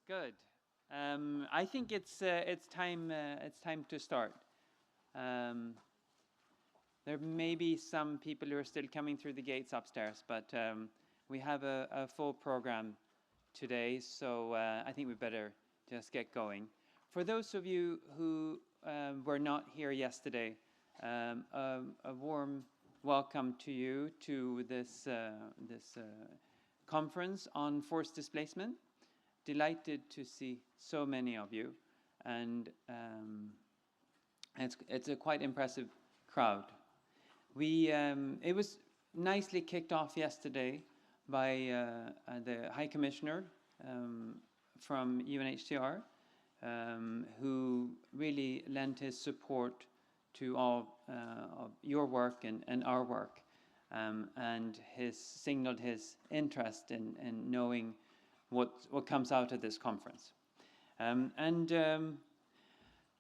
Good. I think it's time to start. There may be some people who are still coming through the gates upstairs, but we have a full program today, so I think we better just get going. For those of you who were not here yesterday, a warm welcome to you to this conference on forced displacement. Delighted to see so many of you, and it's a quite impressive crowd. It was nicely kicked off yesterday by the High Commissioner from UNHCR, who really lent his support to all of your work and our work, and signaled his interest in knowing what comes out of this conference.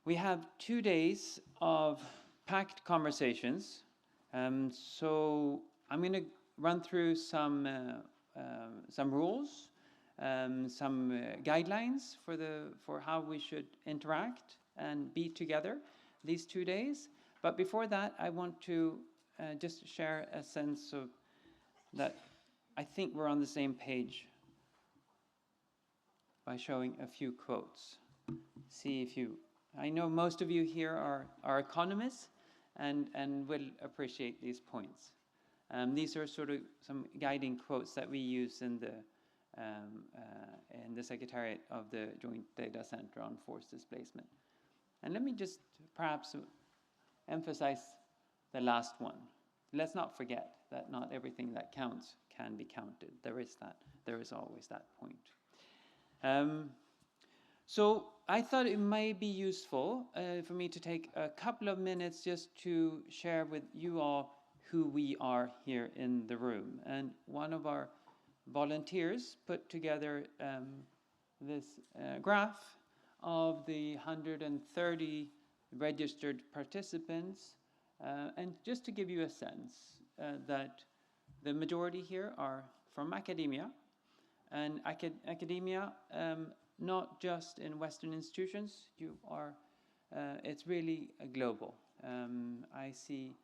We have 2 days of packed conversations. So I'm going to run through some rules, some guidelines for how we should interact and be together these 2 days. But before that, I want to just share a sense of that I think we're on the same page by showing a few quotes. See if you, I know most of you here are economists and will appreciate these points. These are sort of some guiding quotes that we use in the Secretariat of the Joint Data Center on Forced Displacement. And let me just perhaps emphasize the last one. Let's not forget that not everything that counts can be counted. There is always that point. So I thought it might be useful for me to take a couple of minutes just to share with you all who we are here in the room. And one of our volunteers put together this graph of the 130 registered participants. And just to give you a sense that the majority here are from academia. And academia, not just in Western institutions, it's really global. I see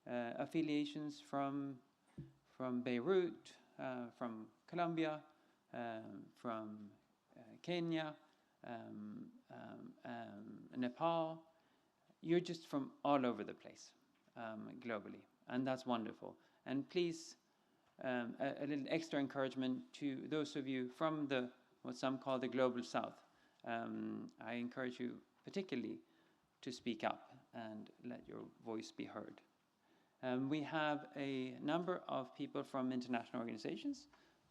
affiliations from Beirut, from Colombia, from Kenya, Nepal. You're just from all over the place, globally, and that's wonderful. And please, a little extra encouragement to those of you from what some call the Global South. I encourage you particularly to speak up and let your voice be heard. We have a number of people from international organizations,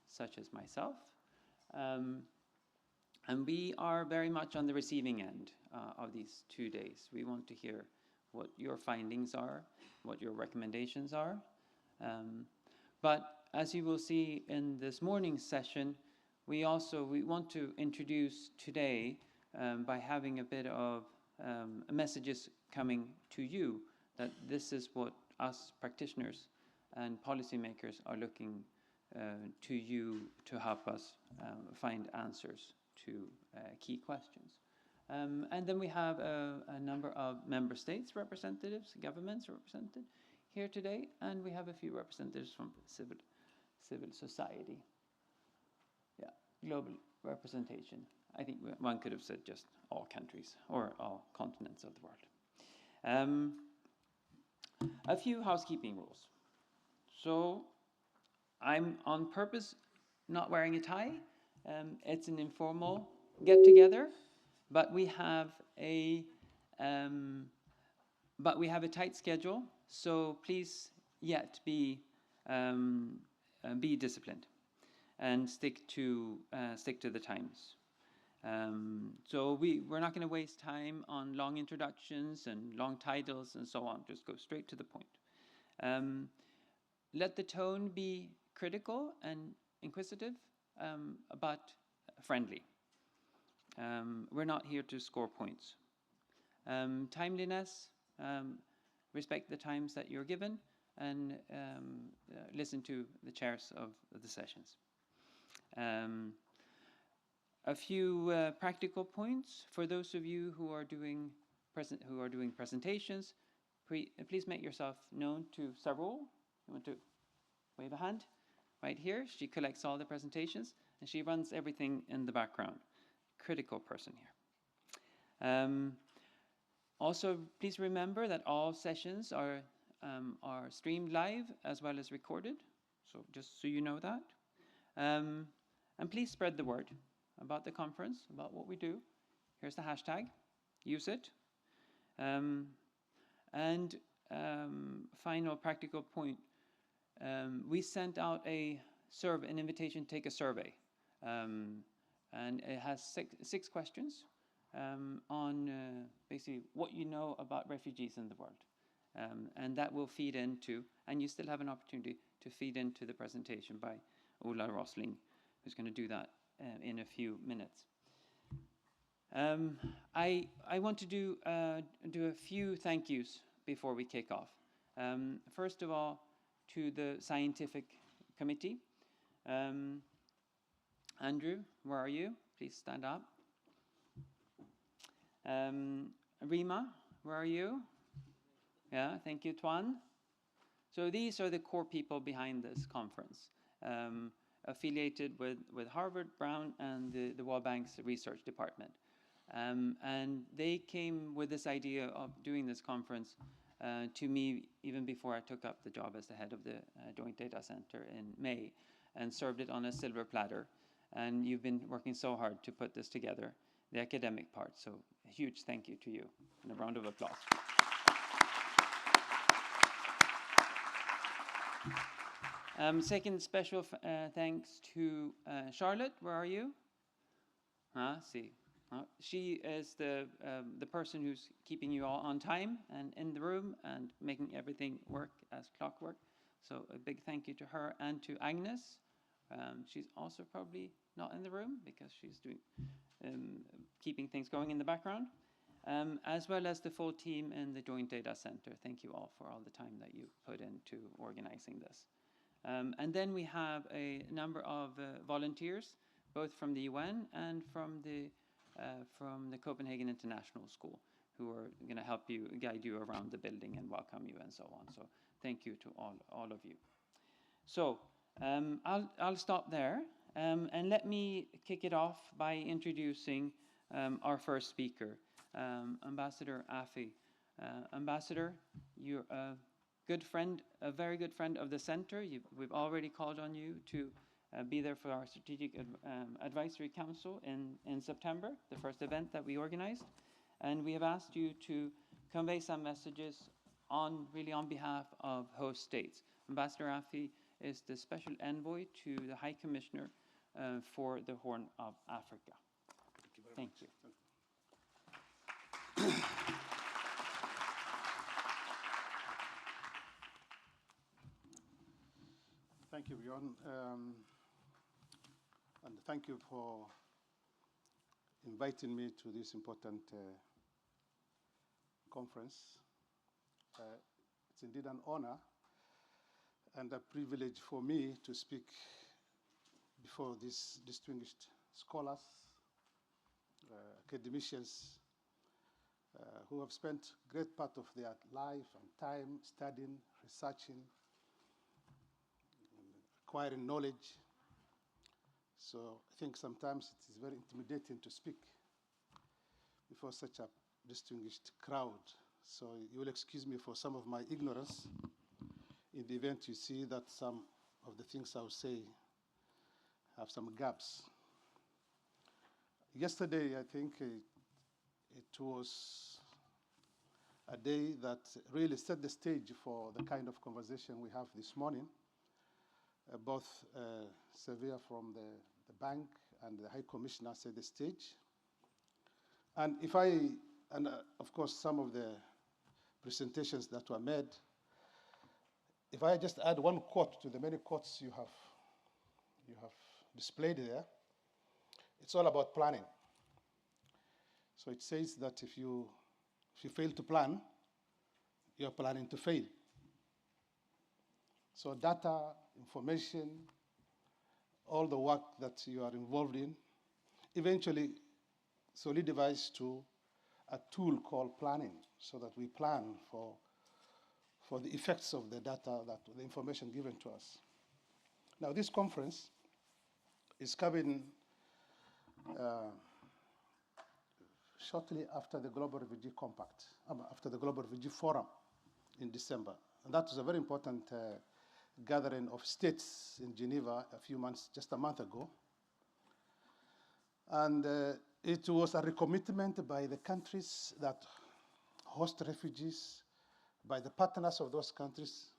such as myself, and we are very much on the receiving end of these 2 days. We want to hear what your findings are, what your recommendations are. But as you will see in this morning's session, we want to introduce today by having a bit of messages coming to you, that this is what us practitioners and policymakers are looking to you to help us find answers to key questions. And then we have a number of member states representatives, governments represented here today, and we have a few representatives from civil society. Yeah, global representation. I think one could have said just all countries or all continents of the world. A few housekeeping rules. So I'm on purpose not wearing a tie. It's an informal get-together, but we have a tight schedule. So please be disciplined and stick to the times. So we're not going to waste time on long introductions and long titles and so on. Just go straight to the point. Let the tone be critical and inquisitive, but friendly. We're not here to score points. Timeliness, respect the times that you're given, and listen to the chairs of the sessions. A few practical points for those of you who are doing presentations. Please make yourself known to Sarul. You want to wave a hand? Right here. She collects all the presentations and she runs everything in the background. Critical person here. Also, please remember that all sessions are streamed live as well as recorded. So just so you know that. And please spread the word about the conference, about what we do. Here's the hashtag. Use it. Final practical point. We sent out an invitation to take a survey. And it has six questions on basically what you know about refugees in the world. And that will feed into, and you still have an opportunity to feed into the presentation by Ola Rosling, who's going to do that in a few minutes. I want to do a few thank yous before we kick off. First of all, to the scientific committee. Andrew, where are you? Please stand up. Rima, where are you? Yeah, thank you, Tuan. So these are the core people behind this conference, affiliated with Harvard, Brown, and the World Bank's research department. And they came with this idea of doing this conference to me even before I took up the job as the head of the Joint Data Center in May, and served it on a silver platter. And you've been working so hard to put this together, the academic part. So a huge thank you to you, and a round of applause. Second special thanks to Charlotte. Where are you? See. She is the person who's keeping you all on time and in the room and making everything work as clockwork. So a big thank you to her and to Agnes. She's also probably not in the room because she's doing keeping things going in the background, as well as the full team in the Joint Data Center. Thank you all for all the time that you put into organizing this. And then we have a number of volunteers, both from the UN and from the Copenhagen International School, who are going to help you, guide you around the building and welcome you and so on. So thank you to all of you. So I'll stop there, and let me kick it off by introducing our first speaker, Ambassador Affey. Ambassador, you're a good friend, a very good friend of the center. We've already called on you to be there for our Strategic Advisory Council in September, the first event that we organized. And we have asked you to convey some messages on behalf of host states. Ambassador Affey is the special envoy to the High Commissioner for the Horn of Africa. Thank you. Thank you, Björn. And thank you for inviting me to this important conference. It's indeed an honor and a privilege for me to speak before these distinguished scholars, academicians, who have spent great part of their life and time studying, researching, acquiring knowledge. So I think sometimes it is very intimidating to speak before such a distinguished crowd. So you will excuse me for some of my ignorance in the event you see that some of the things I will say have some gaps. Yesterday, I think it was a day that really set the stage for the kind of conversation we have this morning. Both Xavier from the bank and the High Commissioner set the stage. And of course, some of the presentations that were made, if I just add one quote to the many quotes you have displayed there, it's all about planning. So it says that if you fail to plan, you're planning to fail. So data, information, all the work that you are involved in eventually solidifies to a tool called planning, so that we plan for the effects of the data, the information given to us. Now, this conference is coming shortly after the Global Refugee Compact, after the Global Refugee Forum in December. And that was a very important gathering of states in Geneva just a month ago. And it was a recommitment by the countries that host refugees, by the partners of those countries,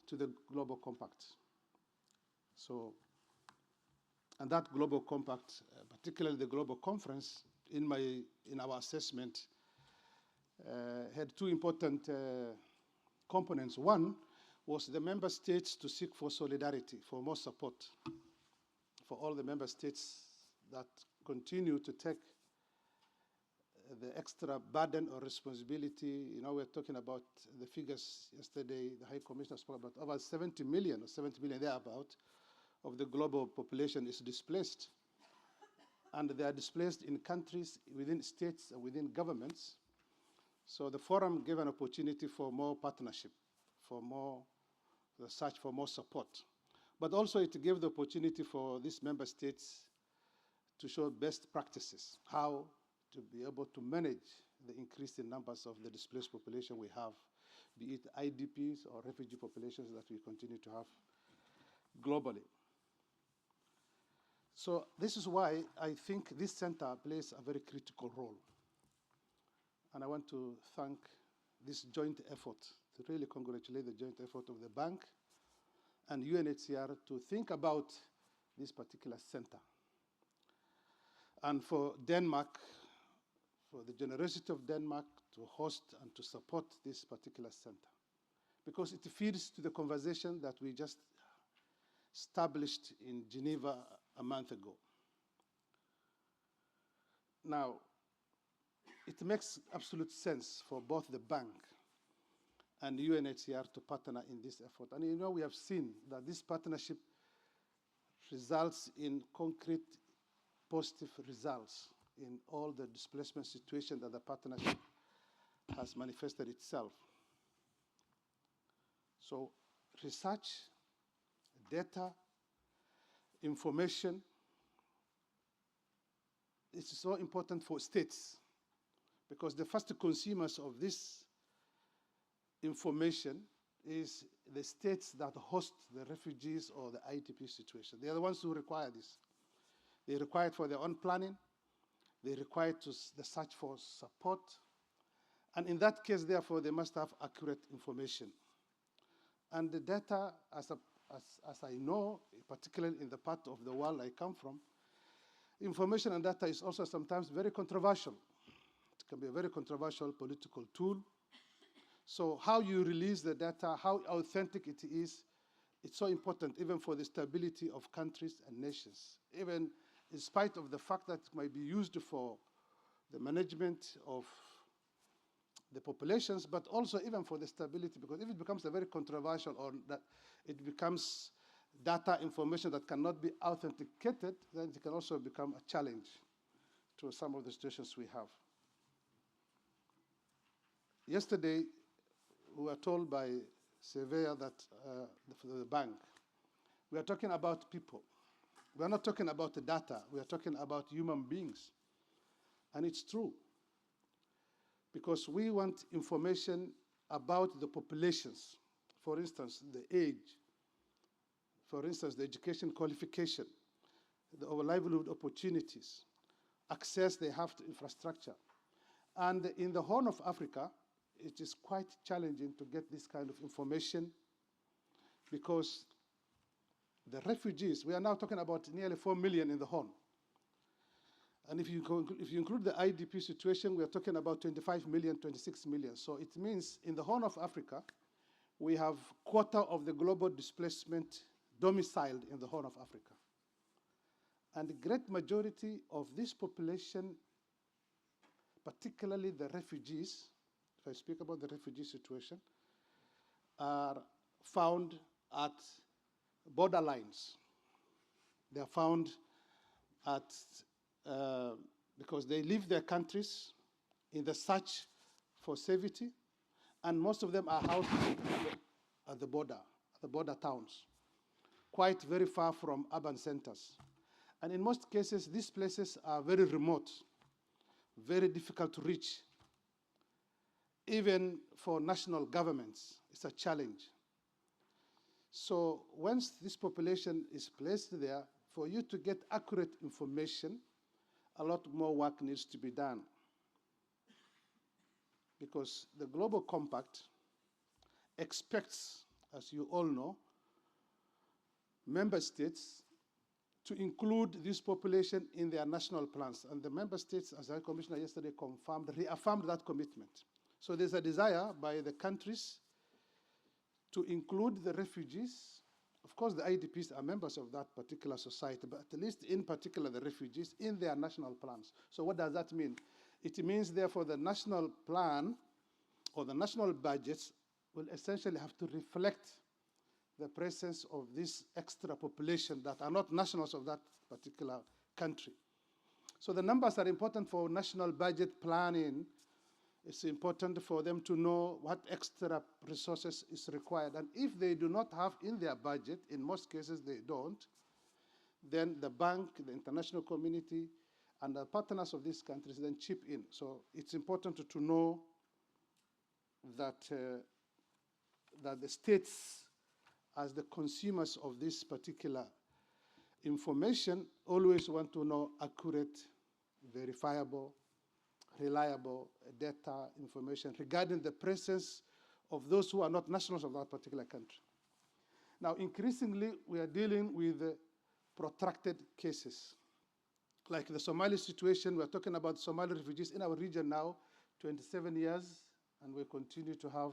to the Global Compact. So, and that Global Compact, particularly the Global Conference, in our assessment, had two important components. One was the member states to seek for solidarity, for more support, for all the member states that continue to take the extra burden or responsibility. You know, we're talking about the figures yesterday, the High Commissioner spoke about over 70 million, or 70 million thereabout, of the global population is displaced. And they are displaced in countries, within states, and within governments. So the forum gave an opportunity for more partnership, for the search for more support. But also it gave the opportunity for these member states to show best practices, how to be able to manage the increasing numbers of the displaced population we have, be it IDPs or refugee populations that we continue to have globally. So this is why I think this center plays a very critical role. And I want to thank this joint effort, to really congratulate the joint effort of the bank and UNHCR to think about this particular center. And for Denmark, for the generosity of Denmark to host and to support this particular center, because it feeds to the conversation that we just established in Geneva a month ago. Now, it makes absolute sense for both the bank and UNHCR to partner in this effort. And you know, we have seen that this partnership results in concrete positive results in all the displacement situations that the partnership has manifested itself. So research, data, information, it's so important for states, because the first consumers of this information is the states that host the refugees or the IDP situation. They are the ones who require this. They require it for their own planning. They require it to the search for support. And in that case, therefore, they must have accurate information. And the data, as I know, particularly in the part of the world I come from, information and data is also sometimes very controversial. It can be a very controversial political tool. So how you release the data, how authentic it is, it's so important even for the stability of countries and nations, even in spite of the fact that it might be used for the management of the populations, but also even for the stability, because if it becomes a very controversial, or that it becomes data information that cannot be authenticated, then it can also become a challenge to some of the situations we have. Yesterday, we were told by Xavier that the bank, we are talking about people. We are not talking about the data. We are talking about human beings. And it's true, because we want information about the populations. For instance, the age. For instance, the education qualification, the livelihood opportunities, access they have to infrastructure. And in the Horn of Africa, it is quite challenging to get this kind of information, because the refugees, we are now talking about nearly 4 million in the Horn. And if you include the IDP situation, we are talking about 25 million, 26 million. So it means in the Horn of Africa, we have quarter of the global displacement domiciled in the Horn of Africa. And the great majority of this population, particularly the refugees, if I speak about the refugee situation, are found at borderlines. They are found at because they leave their countries in the search for safety, and most of them are housed at the border towns, quite very far from urban centers. And in most cases, these places are very remote, very difficult to reach. Even for national governments, it's a challenge. So once this population is placed there, for you to get accurate information, a lot more work needs to be done. Because the Global Compact expects, as you all know, member states to include this population in their national plans. And the member states, as our commissioner yesterday reaffirmed that commitment. So there's a desire by the countries to include the refugees. Of course, the IDPs are members of that particular society, but at least in particular the refugees in their national plans. So what does that mean? It means, therefore, the national plan or the national budgets will essentially have to reflect the presence of this extra population that are not nationals of that particular country. So the numbers are important for national budget planning. It's important for them to know what extra resources is required. And if they do not have in their budget, in most cases they don't, then the bank, the international community, and the partners of these countries then chip in. So it's important to know that, that the states, as the consumers of this particular information, always want to know accurate, verifiable, reliable data information regarding the presence of those who are not nationals of that particular country. Now, increasingly, we are dealing with protracted cases. Like the Somali situation, we're talking about Somali refugees in our region now, 27 years, and we continue to have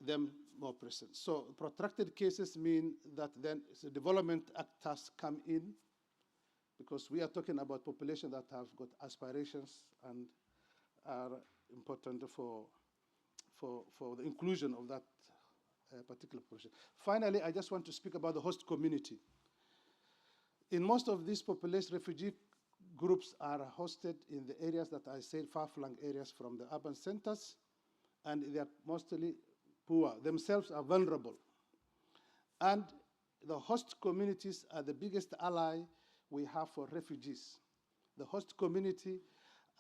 them more present. So protracted cases mean that then the development actors come in, because we are talking about population that have got aspirations and are important for the inclusion of that particular population. Finally, I just want to speak about the host community. In most of these population, refugee groups are hosted in the areas that I said, far-flung areas from the urban centers, and they are mostly poor, themselves are vulnerable. And the host communities are the biggest ally we have for refugees. The host community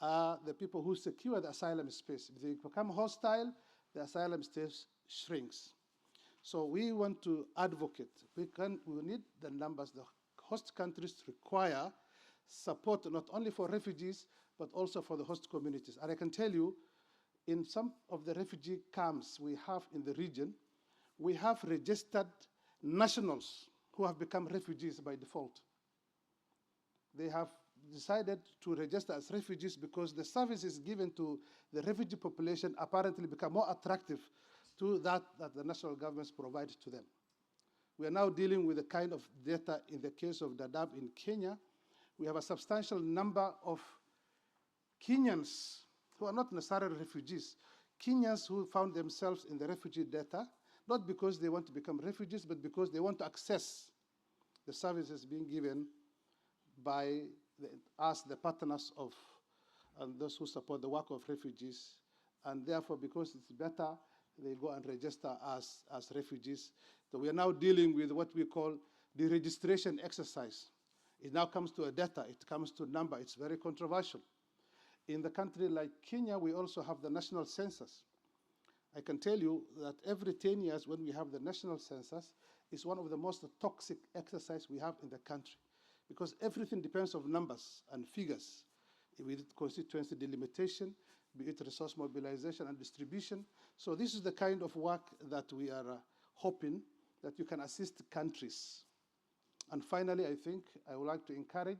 are the people who secure the asylum space. If they become hostile, the asylum space shrinks. So we want to advocate. We need the numbers. The host countries require support not only for refugees, but also for the host communities. And I can tell you, in some of the refugee camps we have in the region, we have registered nationals who have become refugees by default. They have decided to register as refugees because the services given to the refugee population apparently become more attractive to that the national governments provide to them. We are now dealing with the kind of data in the case of Dadaab in Kenya. We have a substantial number of Kenyans who are not necessarily refugees, Kenyans who found themselves in the refugee data, not because they want to become refugees, but because they want to access the services being given by us, the partners of, and those who support the work of refugees. And therefore, because it's better, they go and register as refugees. So we are now dealing with what we call the registration exercise. It now comes to a data, it comes to a number, it's very controversial. In the country like Kenya, we also have the national census. I can tell you that every 10 years when we have the national census, it's one of the most toxic exercises we have in the country, because everything depends on numbers and figures, be it constituency delimitation, be it resource mobilization and distribution. So this is the kind of work that we are hoping that you can assist countries. And finally, I think I would like to encourage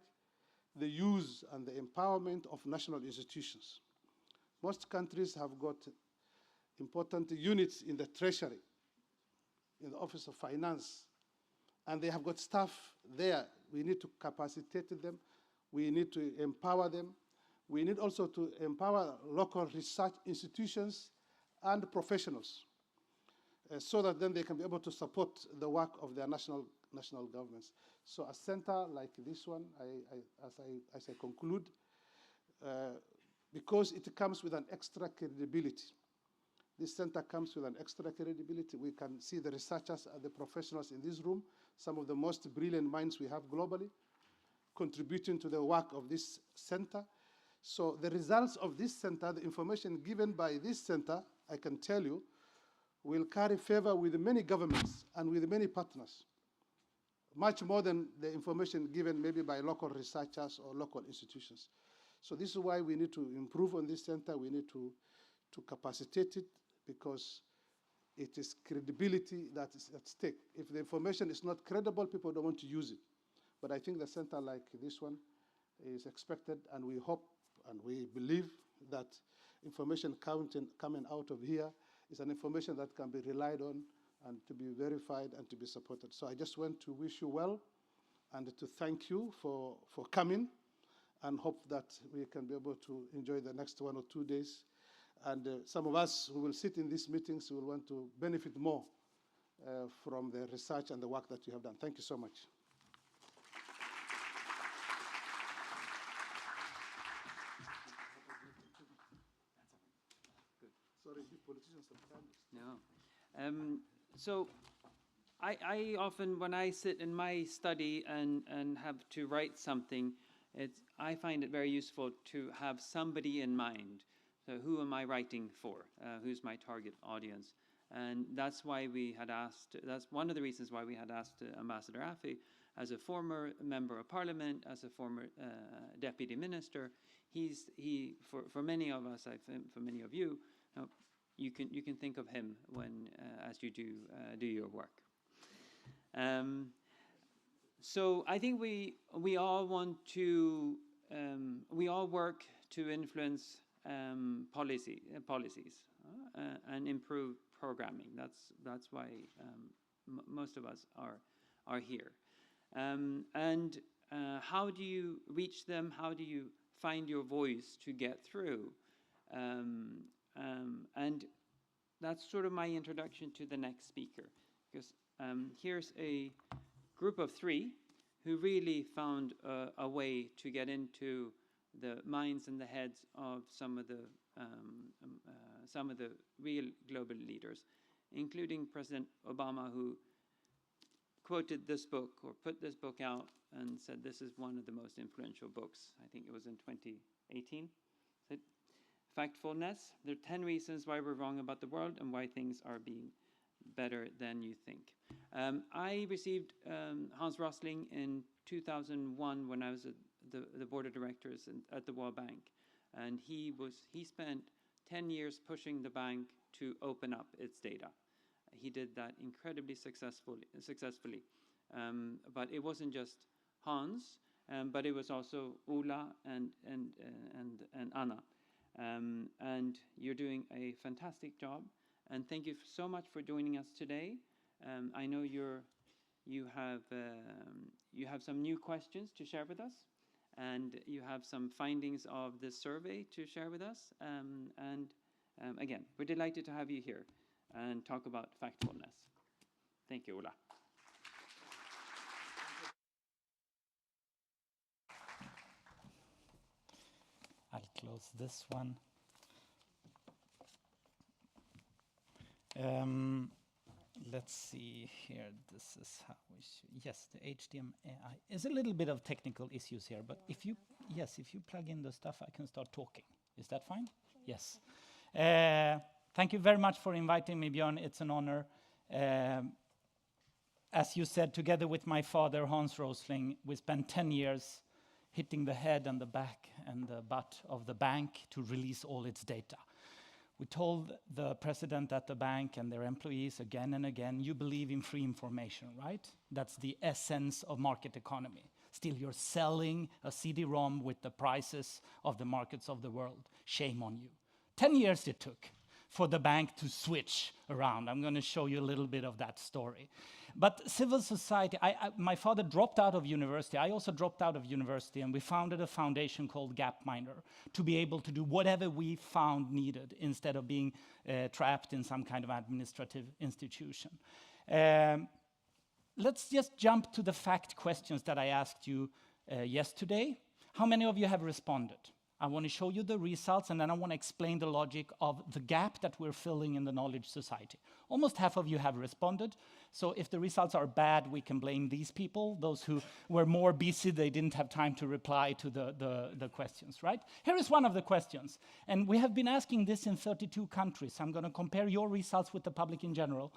the use and the empowerment of national institutions. Most countries have got important units in the treasury, in the Office of Finance, and they have got staff there. We need to capacitate them. We need to empower them. We need also to empower local research institutions and professionals so that then they can be able to support the work of their national national governments. So a center like this one, as I conclude, because it comes with an extra credibility. This center comes with an extra credibility. We can see the researchers and the professionals in this room, some of the most brilliant minds we have globally, contributing to the work of this center. So the results of this center, the information given by this center, I can tell you, will carry favor with many governments and with many partners, much more than the information given maybe by local researchers or local institutions. So this is why we need to improve on this center. We need to capacitate it, because it is credibility that is at stake. If the information is not credible, people don't want to use it. But I think the center like this one is expected, and we hope and we believe that information coming out of here is an information that can be relied on and to be verified and to be supported. So I just want to wish you well and to thank you for coming, and hope that we can be able to enjoy the next 1 or 2 days. And some of us who will sit in these meetings will want to benefit more from the research and the work that you have done. Thank you so much. Sorry, politicians have No. So I often, when I sit in my study and have to write something, I find it very useful to have somebody in mind. So who am I writing for? Who's my target audience? And that's why we had asked, that's one of the reasons why we had asked Ambassador Affey, as a former member of parliament, as a former deputy minister. For many of us, for many of you, you can think of him when as you do your work. So I think we all want to we all work to influence policies and improve programming. That's why most of us are here. And how do you reach them? How do you find your voice to get through? And that's sort of my introduction to the next speaker, because here's a group of 3 who really found a way to get into the minds and the heads of some of the real global leaders, including President Obama, who quoted this book or put this book out and said this is one of the most influential books. I think it was in 2018. Factfulness. There are 10 reasons why we're wrong about the world and why things are being better than you think. I received Hans Rosling in 2001 when I was at the board of directors at the World Bank, and he spent 10 years pushing the bank to open up its data. He did that incredibly successfully. But it wasn't just Hans, but it was also Ola and Anna. And you're doing a fantastic job. And thank you so much for joining us today. I know you have some new questions to share with us, and you have some findings of the survey to share with us. Again, we're delighted to have you here and talk about factfulness. Thank you, Ola. I'll close this one. Let's see here. This is how we should. Yes, the HDMI is a little bit of technical issues here, but if you plug in the stuff, I can start talking. Is that fine? Yes. Thank you very much for inviting me, Björn. It's an honor. As you said, together with my father, Hans Rosling, we spent 10 years hitting the head and the back and the butt of the bank to release all its data. We told the president at the bank and their employees again and again, you believe in free information, right? That's the essence of market economy. Still, you're selling a CD-ROM with the prices of the markets of the world. Shame on you. 10 years it took for the bank to switch around. I'm going to show you a little bit of that story. But civil society, my father dropped out of university. I also dropped out of university, and we founded a foundation called Gapminder to be able to do whatever we found needed instead of being trapped in some kind of administrative institution. let's just jump to the fact questions that I asked you yesterday. How many of you have responded? I want to show you the results, and then I want to explain the logic of the gap that we're filling in the knowledge society. Almost half of you have responded. So if the results are bad, we can blame these people, those who were more busy, they didn't have time to reply to the questions, right? Here is one of the questions. And we have been asking this in 32 countries. I'm going to compare your results with the public in general.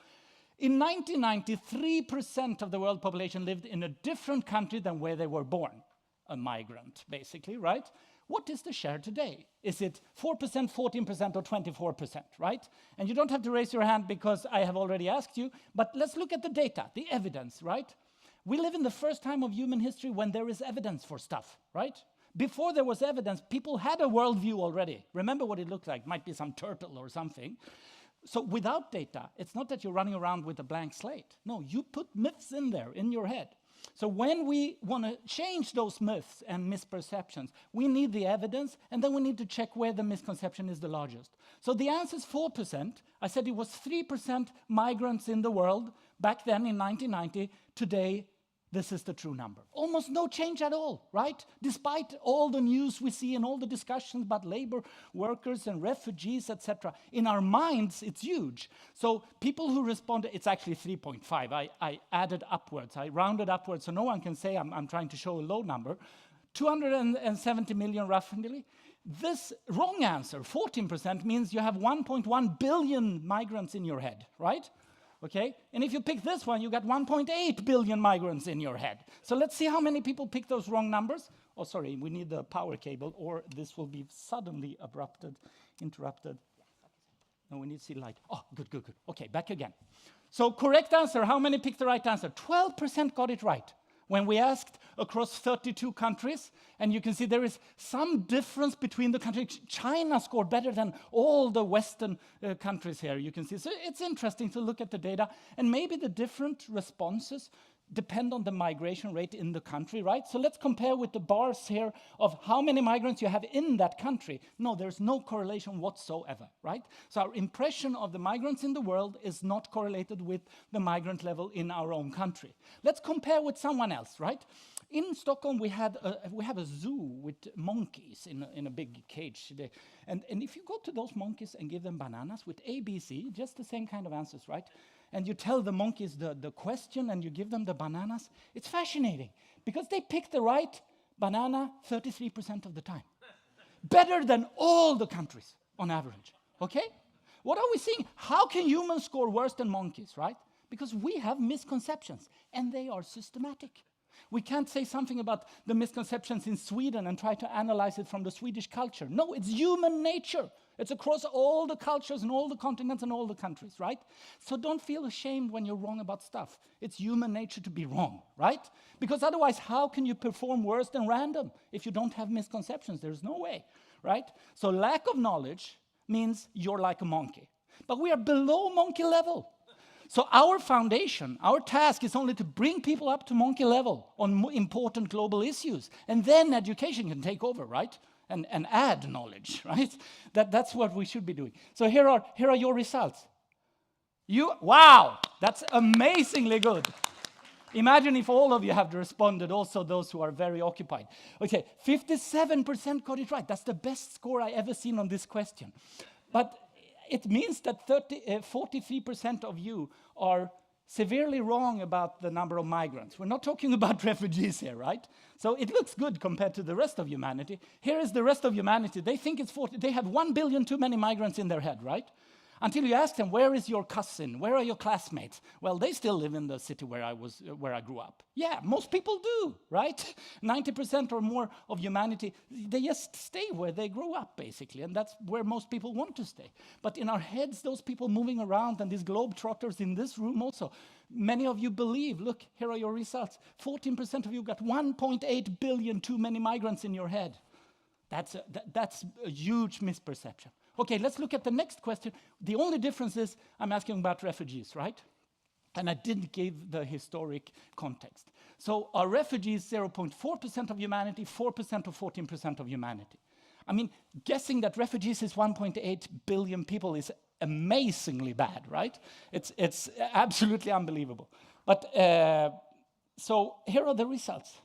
In 1990, 3% of the world population lived in a different country than where they were born. A migrant, basically, right? What is the share today? Is it 4%, 14%, or 24%, right? And you don't have to raise your hand because I have already asked you, but let's look at the data, the evidence, right? We live in the first time of human history when there is evidence for stuff, right? Before there was evidence, people had a worldview already. Remember what it looked like, might be some turtle or something. So without data, it's not that you're running around with a blank slate. No, you put myths in there, in your head. So when we want to change those myths and misperceptions, we need the evidence, and then we need to check where the misconception is the largest. So the answer is 4%. I said it was 3% migrants in the world back then in 1990. Today, this is the true number. Almost no change at all, right? Despite all the news we see and all the discussions about labor workers and refugees, etc. In our minds, it's huge. So people who responded, it's actually 3.5. I added upwards. I rounded upwards, so no one can say I'm trying to show a low number. 270 million roughly. This wrong answer, 14%, means you have 1.1 billion migrants in your head, right? Okay, and if you pick this one, you got 1.8 billion migrants in your head. So let's see how many people pick those wrong numbers. Oh, sorry, we need the power cable, or this will be suddenly interrupted. No, we need to see light. Oh, good. Okay, back again. So correct answer, how many picked the right answer? 12% got it right. When we asked across 32 countries, and you can see there is some difference between the countries. China scored better than all the Western countries here, you can see. So it's interesting to look at the data, and maybe the different responses depend on the migration rate in the country, right? So let's compare with the bars here of how many migrants you have in that country. No, there's no correlation whatsoever, right? So our impression of the migrants in the world is not correlated with the migrant level in our own country. Let's compare with someone else, right? In Stockholm, we have a zoo with monkeys in a big cage. And if you go to those monkeys and give them bananas with A, B, C, just the same kind of answers, right? And you tell the monkeys the question and you give them the bananas, it's fascinating because they pick the right banana 33% of the time. Better than all the countries on average, okay? What are we seeing? How can humans score worse than monkeys, right? Because we have misconceptions and they are systematic. We can't say something about the misconceptions in Sweden and try to analyze it from the Swedish culture. No, it's human nature. It's across all the cultures and all the continents and all the countries, right? So don't feel ashamed when you're wrong about stuff. It's human nature to be wrong, right? Because otherwise, how can you perform worse than random if you don't have misconceptions? There's no way, right? So lack of knowledge means you're like a monkey. But we are below monkey level. So our foundation, our task is only to bring people up to monkey level on important global issues. And then education can take over, right? And add knowledge, right? That's what we should be doing. So here are your results. Wow, that's amazingly good. Imagine if all of you have responded, also those who are very occupied. Okay, 57% got it right. That's the best score I ever seen on this question. But it means that 43% of you are severely wrong about the number of migrants. We're not talking about refugees here, right? So it looks good compared to the rest of humanity. Here is the rest of humanity. They think it's 40. They have 1 billion too many migrants in their head, right? Until you ask them, where is your cousin? Where are your classmates? Well, they still live in the city where I grew up. Yeah, most people do, right? 90% or more of humanity, they just stay where they grew up, basically, and that's where most people want to stay. But in our heads, those people moving around, and these globetrotters in this room also, many of you believe, look, here are your results. 14% of you got 1.8 billion too many migrants in your head. That's a huge misperception. Okay, let's look at the next question. The only difference is I'm asking about refugees, right? And I didn't give the historic context. So are refugees 0.4% of humanity, 4% or 14% of humanity? I mean, guessing that refugees is 1.8 billion people is amazingly bad, right? It's absolutely unbelievable. But so here are the results.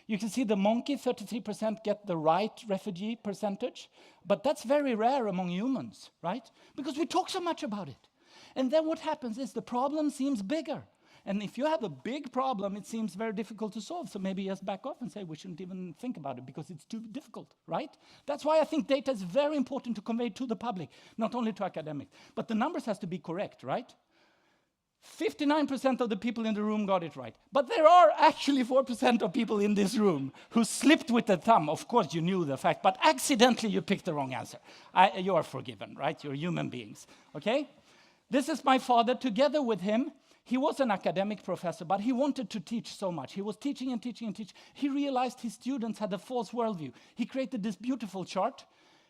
You can see the monkey, 33% get the right refugee percentage, but that's very rare among humans, right? Because we talk so much about it. And then what happens is the problem seems bigger. And if you have a big problem, it seems very difficult to solve. So maybe just back off and say we shouldn't even think about it because it's too difficult, right? That's why I think data is very important to convey to the public, not only to academics. But the numbers has to be correct, right? 59% of the people in the room got it right. But there are actually 4% of people in this room who slipped with the thumb. Of course, you knew the fact, but accidentally you picked the wrong answer. You are forgiven, right? You're human beings, okay? This is my father. Together with him, he was an academic professor, but he wanted to teach so much. He was teaching and teaching and teaching. He realized his students had a false worldview. He created this beautiful chart.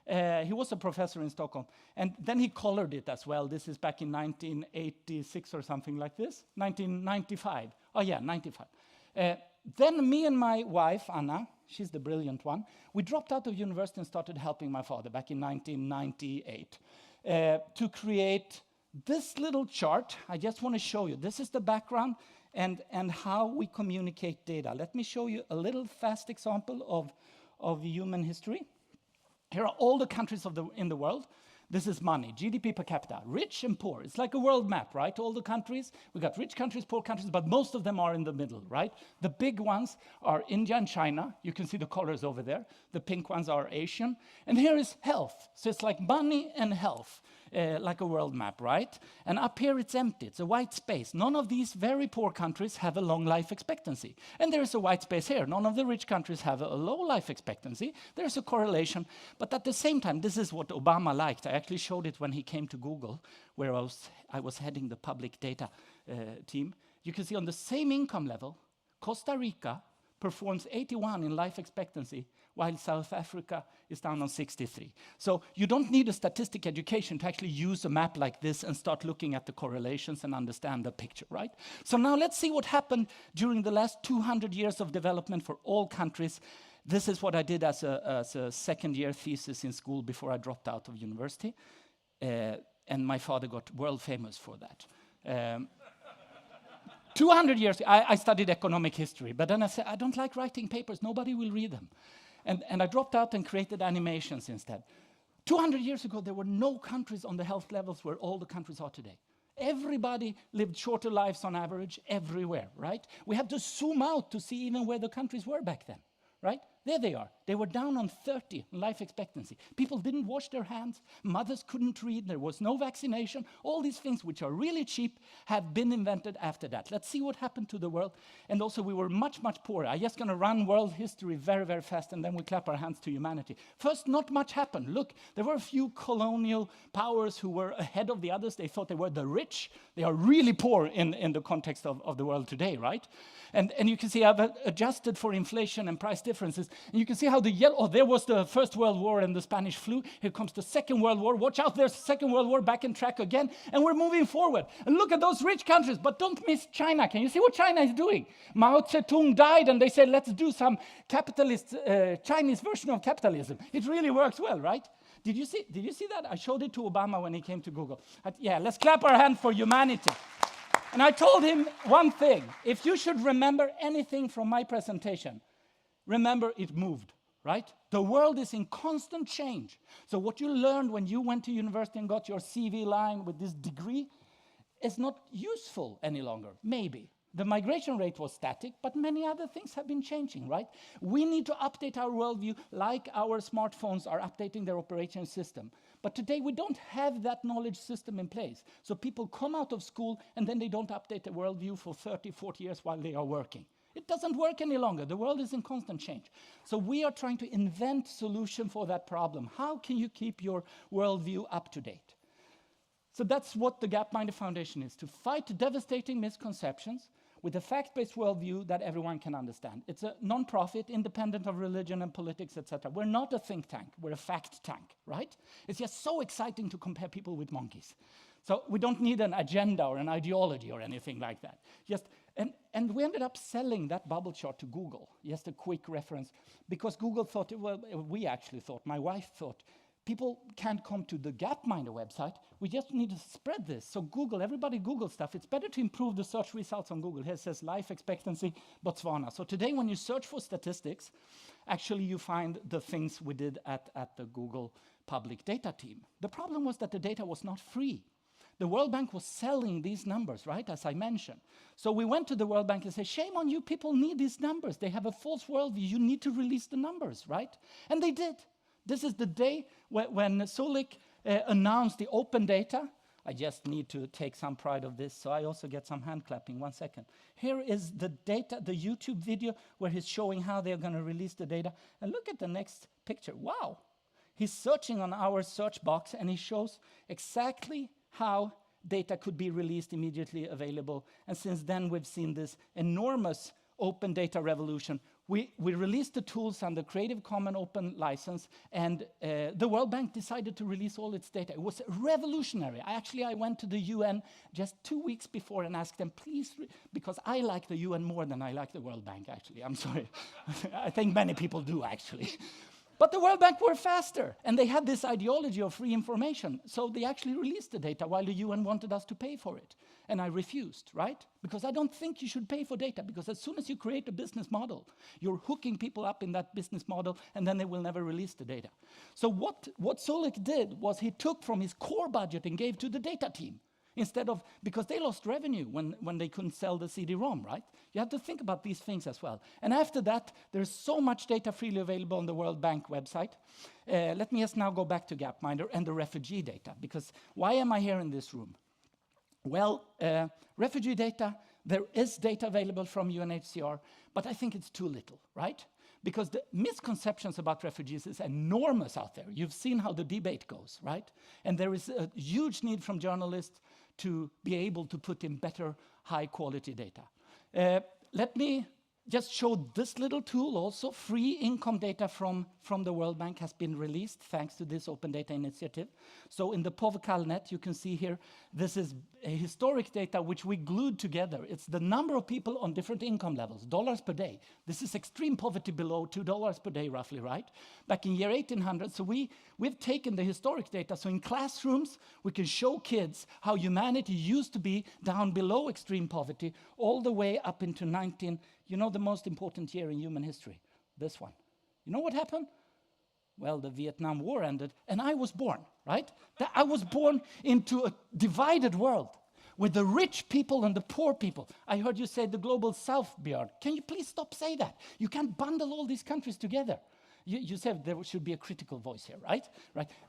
He was a professor in Stockholm. And then he colored it as well. This is back in 1986 or something like this. 1995. Oh, yeah, 95. Then me and my wife, Anna, she's the brilliant one, we dropped out of university and started helping my father back in 1998 to create this little chart. I just want to show you. This is the background and how we communicate data. Let me show you a little fast example of human history. Here are all the countries in the world. This is money, GDP per capita, rich and poor. It's like a world map, right? All the countries. We got rich countries, poor countries, but most of them are in the middle, right? The big ones are India and China. You can see the colors over there. The pink ones are Asian. And here is health. So it's like money and health, like a world map, right? And up here it's empty. It's a white space. None of these very poor countries have a long life expectancy. And there is a white space here. None of the rich countries have a low life expectancy. There's a correlation. But at the same time, this is what Obama liked. I actually showed it when he came to Google, where I was heading the public data team. You can see on the same income level, Costa Rica performs 81 in life expectancy, while South Africa is down on 63. So you don't need a statistic education to actually use a map like this and start looking at the correlations and understand the picture, right? So now let's see what happened during the last 200 years of development for all countries. This is what I did as a second-year thesis in school before I dropped out of university. And my father got world famous for that. 200 years, I studied economic history, but then I said, I don't like writing papers, nobody will read them. And I dropped out and created animations instead. 200 years ago, there were no countries on the health levels where all the countries are today. Everybody lived shorter lives on average everywhere, right? We had to zoom out to see even where the countries were back then, right? There they are. They were down on 30 life expectancy. People didn't wash their hands. Mothers couldn't read. There was no vaccination. All these things, which are really cheap, have been invented after that. Let's see what happened to the world. And also, we were much, much poorer. I'm just going to run world history very, very fast, and then we clap our hands to humanity. First, not much happened. Look, there were a few colonial powers who were ahead of the others. They thought they were the rich. They are really poor in the context of the world today, right? And you can see I've adjusted for inflation and price differences. And you can see how the yellow, there was the First World War and the Spanish flu. Here comes the Second World War. Watch out, there's the Second World War, back in track again. And we're moving forward. And look at those rich countries, but don't miss China. Can you see what China is doing? Mao Zedong died, and they said, let's do some capitalist, Chinese version of capitalism. It really works well, right? Did you see that? I showed it to Obama when he came to Google. Yeah, let's clap our hand for humanity. And I told him one thing. If you should remember anything from my presentation, remember it moved, right? The world is in constant change. So what you learned when you went to university and got your CV line with this degree is not useful any longer, maybe. The migration rate was static, but many other things have been changing, right? We need to update our worldview like our smartphones are updating their operating system. But today we don't have that knowledge system in place. So people come out of school and then they don't update their worldview for 30, 40 years while they are working. It doesn't work any longer. The world is in constant change. So we are trying to invent solution for that problem. How can you keep your worldview up to date? So that's what the Gapminder Foundation is, to fight devastating misconceptions with a fact-based worldview that everyone can understand. It's a non-profit, independent of religion and politics, etc. We're not a think tank, we're a fact tank, right? It's just so exciting to compare people with monkeys. So we don't need an agenda or an ideology or anything like that. And we ended up selling that bubble chart to Google, just a quick reference, because Google thought, well, we actually thought, my wife thought, people can't come to the Gapminder website. We just need to spread this. So Google, everybody Google stuff. It's better to improve the search results on Google. Here it says life expectancy, Botswana. So today when you search for statistics, actually you find the things we did at the Google public data team. The problem was that the data was not free. The World Bank was selling these numbers, right, as I mentioned. So we went to the World Bank and said, shame on you, people need these numbers. They have a false worldview. You need to release the numbers, right? And they did. This is the day when Sulik announced the open data. I just need to take some pride of this, so I also get some hand clapping. 1 second. Here is the data, the YouTube video where he's showing how they're going to release the data. And look at the next picture. Wow. He's searching on our search box, and he shows exactly how data could be released immediately available. And since then, we've seen this enormous open data revolution. We released the tools under Creative Commons open license, and the World Bank decided to release all its data. It was revolutionary. I went to the UN just 2 weeks before and asked them, please, because I like the UN more than I like the World Bank, actually. I'm sorry. I think many people do, actually. But the World Bank were faster, and they had this ideology of free information. So they actually released the data while the UN wanted us to pay for it. And I refused, right? Because I don't think you should pay for data, because as soon as you create a business model, you're hooking people up in that business model, and then they will never release the data. So what Sulik did was he took from his core budget and gave to the data team. Instead of, because they lost revenue when they couldn't sell the CD-ROM, right? You have to think about these things as well. And after that, there's so much data freely available on the World Bank website. Let me just now go back to Gapminder and the refugee data, because why am I here in this room? Well, refugee data, there is data available from UNHCR, but I think it's too little, right? Because the misconceptions about refugees is enormous out there. You've seen how the debate goes, right? And there is a huge need from journalists to be able to put in better, high-quality data. Let me just show this little tool also. Free income data from the World Bank has been released thanks to this open data initiative. So in the POVCalNet, you can see here, this is a historic data which we glued together. It's the number of people on different income levels, dollars per day. This is extreme poverty below $2 per day, roughly, right? Back in year 1800, so we've taken the historic data. So in classrooms, we can show kids how humanity used to be down below extreme poverty, all the way up into you know the most important year in human history? This one. You know what happened? Well, the Vietnam War ended, and I was born, right? I was born into a divided world with the rich people and the poor people. I heard you say the global south, Björn. Can you please stop saying that? You can't bundle all these countries together. You said there should be a critical voice here, right?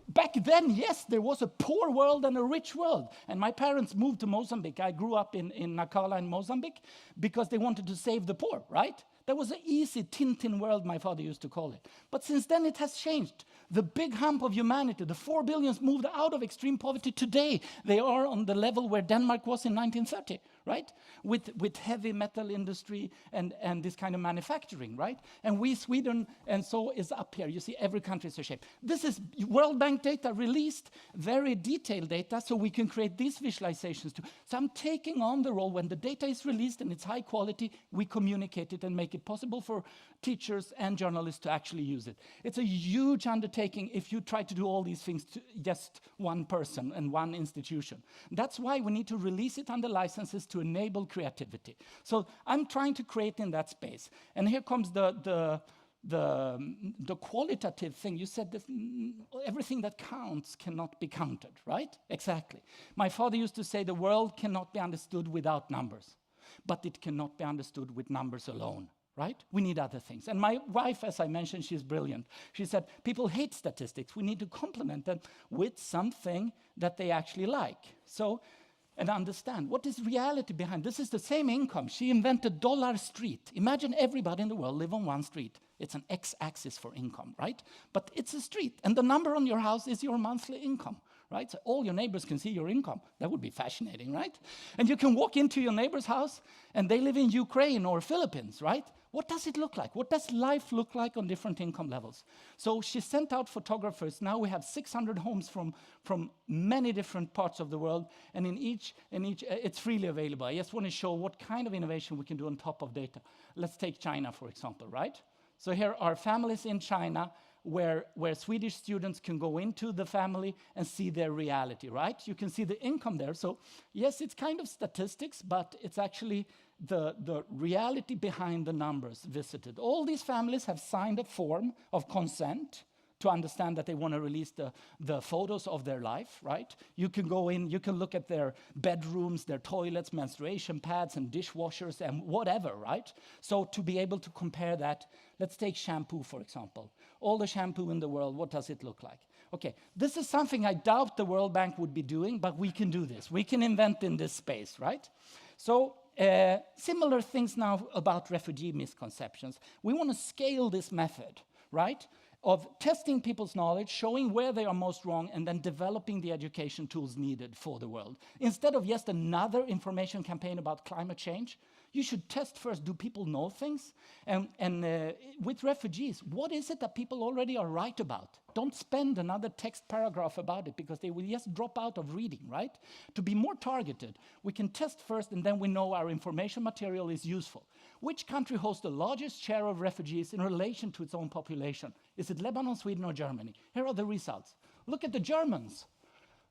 Back then, yes, there was a poor world and a rich world. And my parents moved to Mozambique. I grew up in Nacala in Mozambique because they wanted to save the poor, right? That was an easy Tintin world, my father used to call it. But since then, it has changed. The big hump of humanity, the 4 billions moved out of extreme poverty. Today, they are on the level where Denmark was in 1930, right? With heavy metal industry and this kind of manufacturing, right? And we, Sweden, and so is up here. You see, every country is a shape. This is World Bank data released, very detailed data, so we can create these visualizations too. So I'm taking on the role when the data is released and it's high quality, we communicate it and make it possible for teachers and journalists to actually use it. It's a huge undertaking if you try to do all these things to just one person and one institution. That's why we need to release it under licenses to enable creativity. So I'm trying to create in that space. And here comes the qualitative thing. You said that everything that counts cannot be counted, right? Exactly. My father used to say the world cannot be understood without numbers, but it cannot be understood with numbers alone. Right? We need other things. And my wife, as I mentioned, she's brilliant. She said, people hate statistics. We need to complement them with something that they actually like. So, and understand, what is reality behind? This is the same income. She invented Dollar Street. Imagine everybody in the world live on one street. It's an x-axis for income, right? But it's a street. And the number on your house is your monthly income. Right? So all your neighbors can see your income. That would be fascinating, right? And you can walk into your neighbor's house and they live in Ukraine or Philippines, right? What does it look like? What does life look like on different income levels? So she sent out photographers. Now we have 600 homes from many different parts of the world, and in each it's freely available. I just want to show what kind of innovation we can do on top of data. Let's take China, for example, right? So here are families in China where Swedish students can go into the family and see their reality, right? You can see the income there. So yes, it's kind of statistics, but it's actually the reality behind the numbers visited. All these families have signed a form of consent to understand that they want to release the photos of their life, right? You can go in, you can look at their bedrooms, their toilets, menstruation pads, and dishwashers, and whatever, right? So to be able to compare that, let's take shampoo, for example. All the shampoo in the world, what does it look like? Okay, this is something I doubt the World Bank would be doing, but we can do this. We can invent in this space, right? So similar things now about refugee misconceptions. We want to scale this method, right? Of testing people's knowledge, showing where they are most wrong, and then developing the education tools needed for the world. Instead of just another information campaign about climate change, you should test first, do people know things? And with refugees, what is it that people already are right about? Don't spend another text paragraph about it, because they will just drop out of reading, right? To be more targeted, we can test first, and then we know our information material is useful. Which country hosts the largest share of refugees in relation to its own population? Is it Lebanon, Sweden, or Germany? Here are the results. Look at the Germans.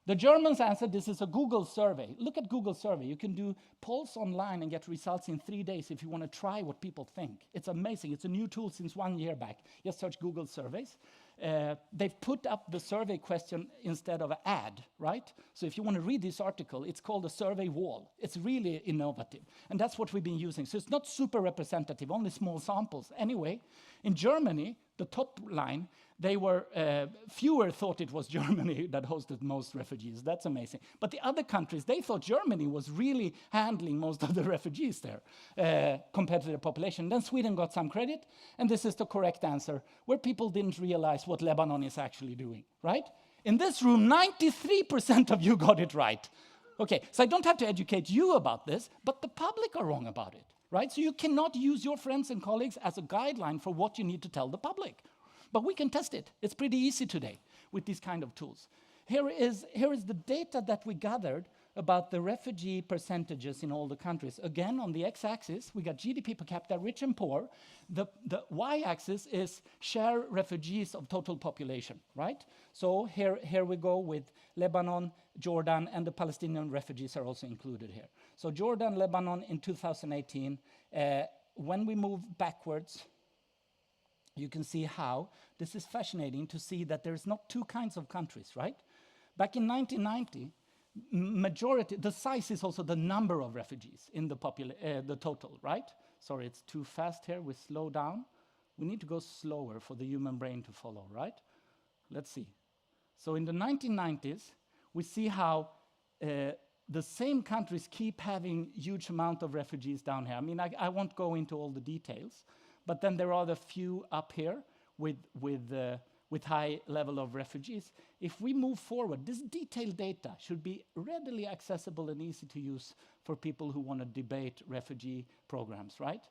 The Germans answered, this is a Google survey. Look at Google survey. You can do polls online and get results in 3 days if you want to try what people think. It's amazing. It's a new tool since 1 year back. Just search Google surveys. They've put up the survey question instead of an ad, right? So if you want to read this article, it's called a survey wall. It's really innovative. And that's what we've been using. So it's not super representative, only small samples. Anyway, in Germany, the top line, they were, fewer thought it was Germany that hosted most refugees. That's amazing. But the other countries, they thought Germany was really handling most of the refugees there compared to their population. Then Sweden got some credit, and this is the correct answer, where people didn't realize what Lebanon is actually doing, right? In this room, 93% of you got it right. Okay, so I don't have to educate you about this, but the public are wrong about it, right? So you cannot use your friends and colleagues as a guideline for what you need to tell the public. But we can test it. It's pretty easy today with these kind of tools. Here is the data that we gathered about the refugee percentages in all the countries. Again, on the x-axis, we got GDP per capita, rich and poor. The y-axis is share refugees of total population, right? So here we go with Lebanon, Jordan, and the Palestinian refugees are also included here. So Jordan, Lebanon in 2018. When we move backwards, you can see how this is fascinating to see that there's not two kinds of countries, right? Back in 1990, majority, the size is also the number of refugees in the total, right? Sorry, it's too fast here. We slow down. We need to go slower for the human brain to follow, right? Let's see. So in the 1990s, we see how the same countries keep having huge amount of refugees down here. I mean, I won't go into all the details, but then there are the few up here with high level of refugees. If we move forward, this detailed data should be readily accessible and easy to use for people who want to debate refugee programs, right?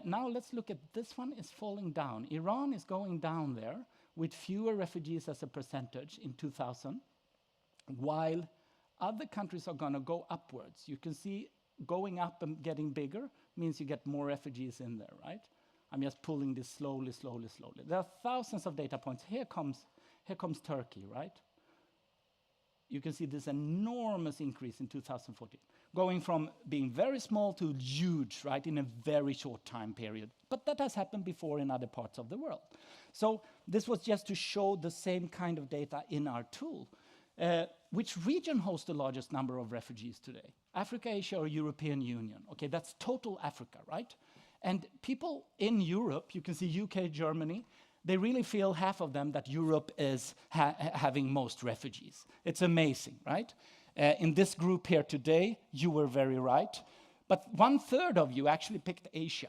Now let's look at this one is falling down. Iran is going down there with fewer refugees as a percentage in 2000, while other countries are going to go upwards. You can see going up and getting bigger means you get more refugees in there, right? I'm just pulling this slowly, slowly, slowly. There are thousands of data points. Here comes Turkey, right? You can see this enormous increase in 2014, going from being very small to huge, right, in a very short time period. But that has happened before in other parts of the world. So this was just to show the same kind of data in our tool. Which region hosts the largest number of refugees today? Africa, Asia, or European Union? Okay, that's total Africa, right? And people in Europe, you can see UK, Germany, they really feel, half of them, that Europe is having most refugees. It's amazing, right? In this group here today, you were very right. But 1/3 of you actually picked Asia,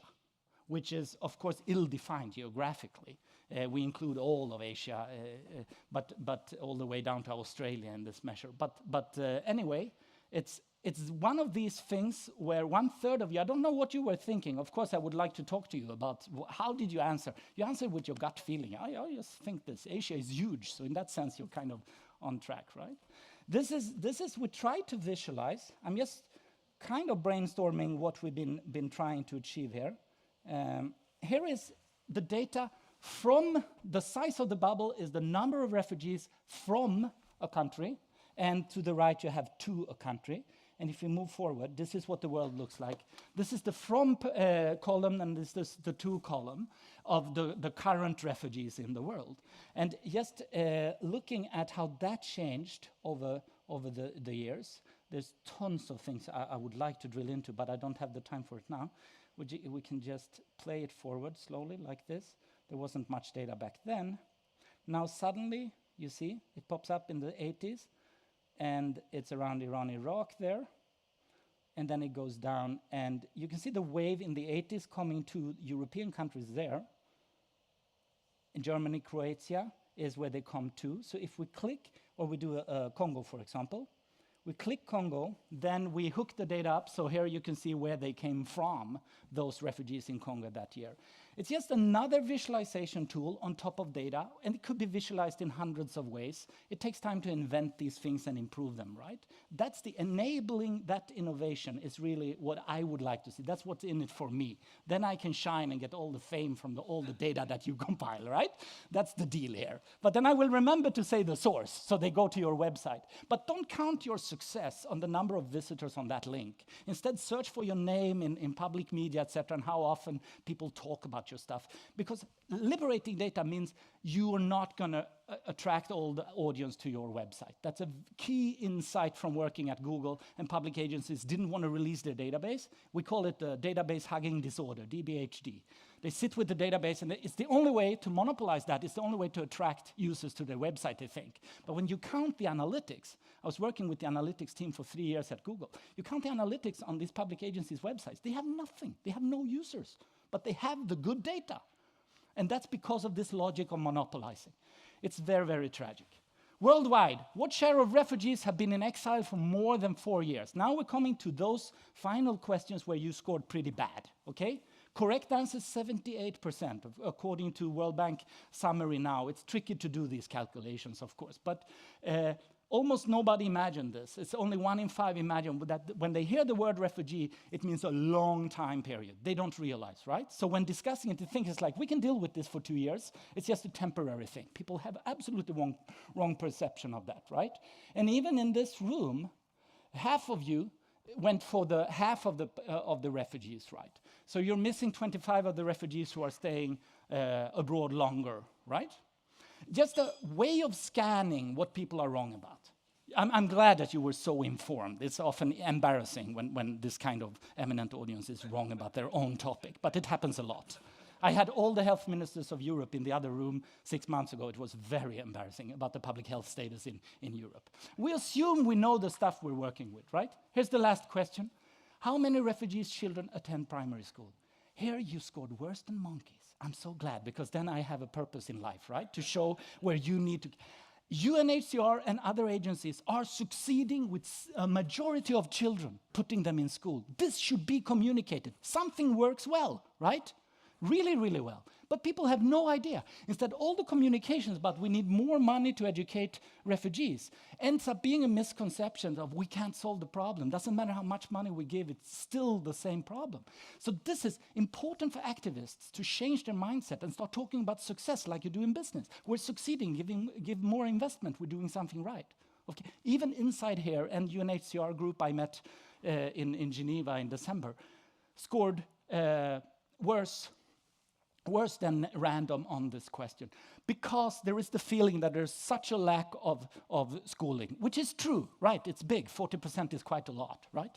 which is, of course, ill-defined geographically. We include all of Asia, but all the way down to Australia in this measure. But anyway, it's one of these things where 1/3 of you, I don't know what you were thinking. Of course, I would like to talk to you about how did you answer? You answered with your gut feeling. I just think this. Asia is huge, so in that sense, you're kind of on track, right? This is we try to visualize. I'm just kind of brainstorming what we've been trying to achieve here. Here is the data From the size of the bubble is the number of refugees from a country, and to the right you have to a country. And if you move forward, this is what the world looks like. This is the from column, and this is the to column of the current refugees in the world. And just looking at how that changed over the years, there's tons of things I would like to drill into, but I don't have the time for it now. We can just play it forward slowly like this. There wasn't much data back then. Now suddenly, you see, it pops up in the 80s, and it's around Iran, Iraq there, and then it goes down, and you can see the wave in the 80s coming to European countries there. In Germany, Croatia is where they come to. So if we click, or we do Congo, for example, we click Congo, then we hook the data up, so here you can see where they came from, those refugees in Congo that year. It's just another visualization tool on top of data, and it could be visualized in hundreds of ways. It takes time to invent these things and improve them, right? That's the enabling that innovation is really what I would like to see. That's what's in it for me. Then I can shine and get all the fame from all the data that you compile, right? That's the deal here. But then I will remember to say the source, so they go to your website. But don't count your success on the number of visitors on that link. Instead, search for your name in public media, etc., and how often people talk about your stuff. Because liberating data means you are not going to attract all the audience to your website. That's a key insight from working at Google, and public agencies didn't want to release their database. We call it the database hugging disorder, DBHD. They sit with the database, and it's the only way to monopolize that. It's the only way to attract users to their website, they think. But when you count the analytics, I was working with the analytics team for 3 years at Google. You count the analytics on these public agencies' websites. They have nothing. They have no users. But they have the good data. And that's because of this logic of monopolizing. It's very, very tragic. Worldwide, what share of refugees have been in exile for more than 4 years? Now we're coming to those final questions where you scored pretty bad, okay? Correct answer, 78%, according to World Bank summary now. It's tricky to do these calculations, of course, but almost nobody imagined this. It's only 1 in 5 imagine that when they hear the word refugee, it means a long time period. They don't realize, right? So when discussing it, they think it's like, we can deal with this for 2 years. It's just a temporary thing. People have absolutely wrong perception of that, right? And even in this room, half of you went for the half of the refugees, right? So you're missing 25 of the refugees who are staying abroad longer, right? Just a way of scanning what people are wrong about. I'm glad that you were so informed. It's often embarrassing when this kind of eminent audience is wrong about their own topic, but it happens a lot. I had all the health ministers of Europe in the other room 6 months ago. It was very embarrassing about the public health status in Europe. We assume we know the stuff we're working with, right? Here's the last question. How many refugees' children attend primary school? Here you scored worse than monkeys. I'm so glad, because then I have a purpose in life, right? To show where you need to. UNHCR and other agencies are succeeding with a majority of children, putting them in school. This should be communicated. Something works well, right? Really, really well. But people have no idea. Instead, all the communications about we need more money to educate refugees ends up being a misconception of we can't solve the problem. Doesn't matter how much money we give, it's still the same problem. So this is important for activists to change their mindset and start talking about success like you do in business. We're succeeding, give more investment, we're doing something right. Okay. Even inside here, and UNHCR group I met in Geneva in December, scored worse than random on this question, because there is the feeling that there's such a lack of schooling, which is true, right? It's big, 40% is quite a lot, right?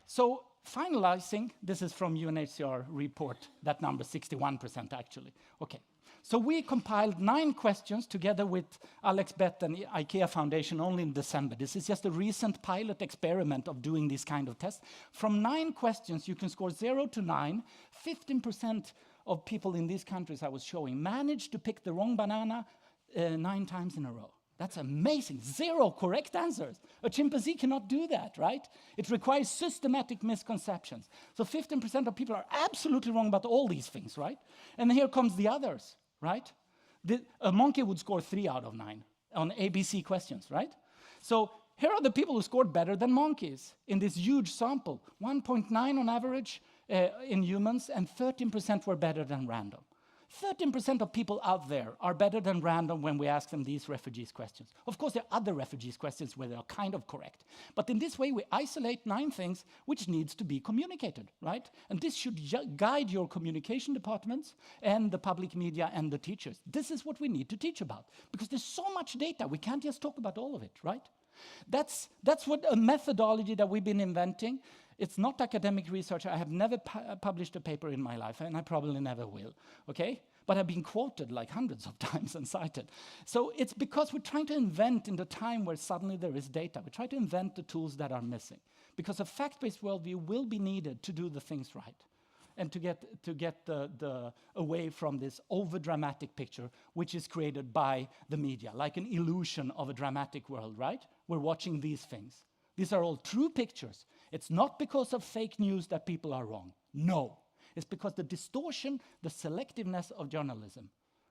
So finalizing, this is from UNHCR report, that number 61% actually. Okay, so we compiled 9 questions together with Alex Bett and IKEA Foundation only in December. This is just a recent pilot experiment of doing this kind of test. From 9 questions, you can score 0 to 9, 15% of people in these countries I was showing managed to pick the wrong banana 9 times in a row. That's amazing. 0 correct answers. A chimpanzee cannot do that, right? It requires systematic misconceptions. So 15% of people are absolutely wrong about all these things, right? And here comes the others, right? A monkey would score 3 out of 9 on ABC questions, right? So here are the people who scored better than monkeys in this huge sample. 1.9 on average in humans, and 13% were better than random. 13% of people out there are better than random when we ask them these refugees questions. Of course, there are other refugees questions where they are kind of correct. But in this way, we isolate 9 things which needs to be communicated, right? And this should guide your communication departments and the public media and the teachers. This is what we need to teach about, because there's so much data. We can't just talk about all of it, right? That's what a methodology that we've been inventing. It's not academic research. I have never published a paper in my life, and I probably never will, okay? But I've been quoted like hundreds of times and cited. So it's because we're trying to invent in the time where suddenly there is data. We try to invent the tools that are missing, because a fact-based worldview will be needed to do the things right and to get the away from this over-dramatic picture which is created by the media, like an illusion of a dramatic world, right? We're watching these things. These are all true pictures. It's not because of fake news that people are wrong. No. It's because the distortion, the selectiveness of journalism,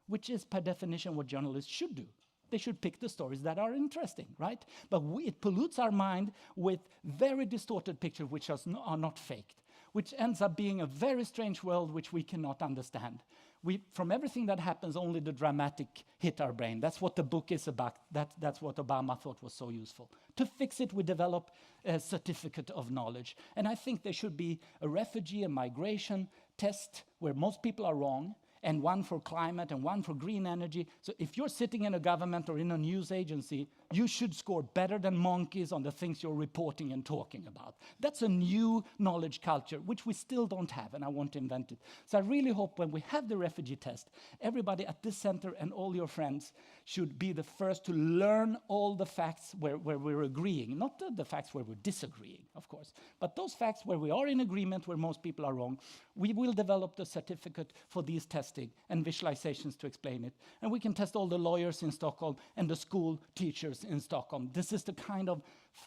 which is per definition what journalists should do. They should pick the stories that are interesting, right? But it pollutes our mind with very distorted pictures which are not faked, which ends up being a very strange world which we cannot understand. From everything that happens, only the dramatic hit our brain. That's what the book is about. That's what Obama thought was so useful. To fix it, we develop a certificate of knowledge. And I think there should be a refugee and migration test where most people are wrong, and one for climate and one for green energy. So if you're sitting in a government or in a news agency, you should score better than monkeys on the things you're reporting and talking about. That's a new knowledge culture, which we still don't have, and I want to invent it. So I really hope when we have the refugee test, everybody at this center and all your friends should be the first to learn all the facts where we're agreeing, not the facts where we're disagreeing, of course, but those facts where we are in agreement, where most people are wrong. We will develop the certificate for these testing and visualizations to explain it. And we can test all the lawyers in Stockholm and the school teachers in Stockholm. This is the kind of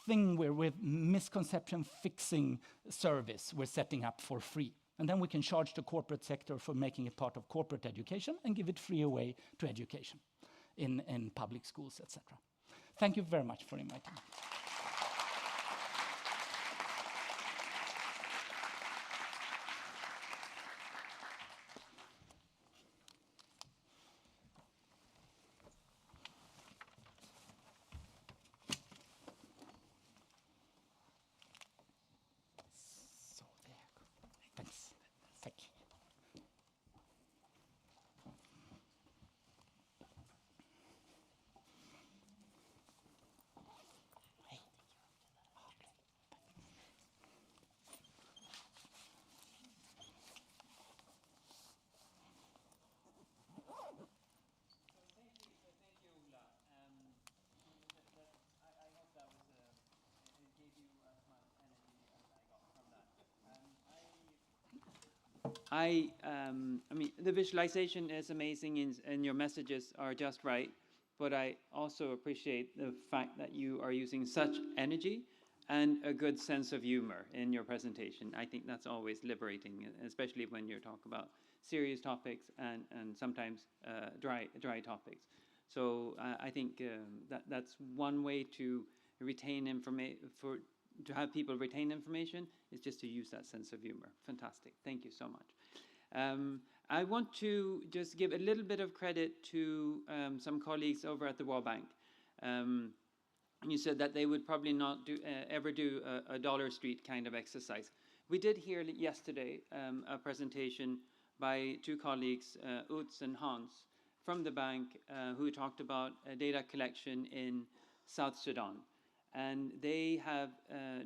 thing where with misconception fixing service we're setting up for free. And then we can charge the corporate sector for making it part of corporate education and give it free away to education in public schools, etc. Thank you very much for inviting me. I mean, the visualization is amazing and your messages are just right, but I also appreciate the fact that you are using such energy and a good sense of humor in your presentation. I think that's always liberating, especially when you talk about serious topics and sometimes dry topics. So I think that's one way to retain information, to have people retain information, is just to use that sense of humor. Fantastic. Thank you so much. I want to just give a little bit of credit to some colleagues over at the World Bank. You said that they would probably not ever do a Dollar Street kind of exercise. We did hear yesterday a presentation by two colleagues, Utz and Hans, from the bank, who talked about data collection in South Sudan. And they have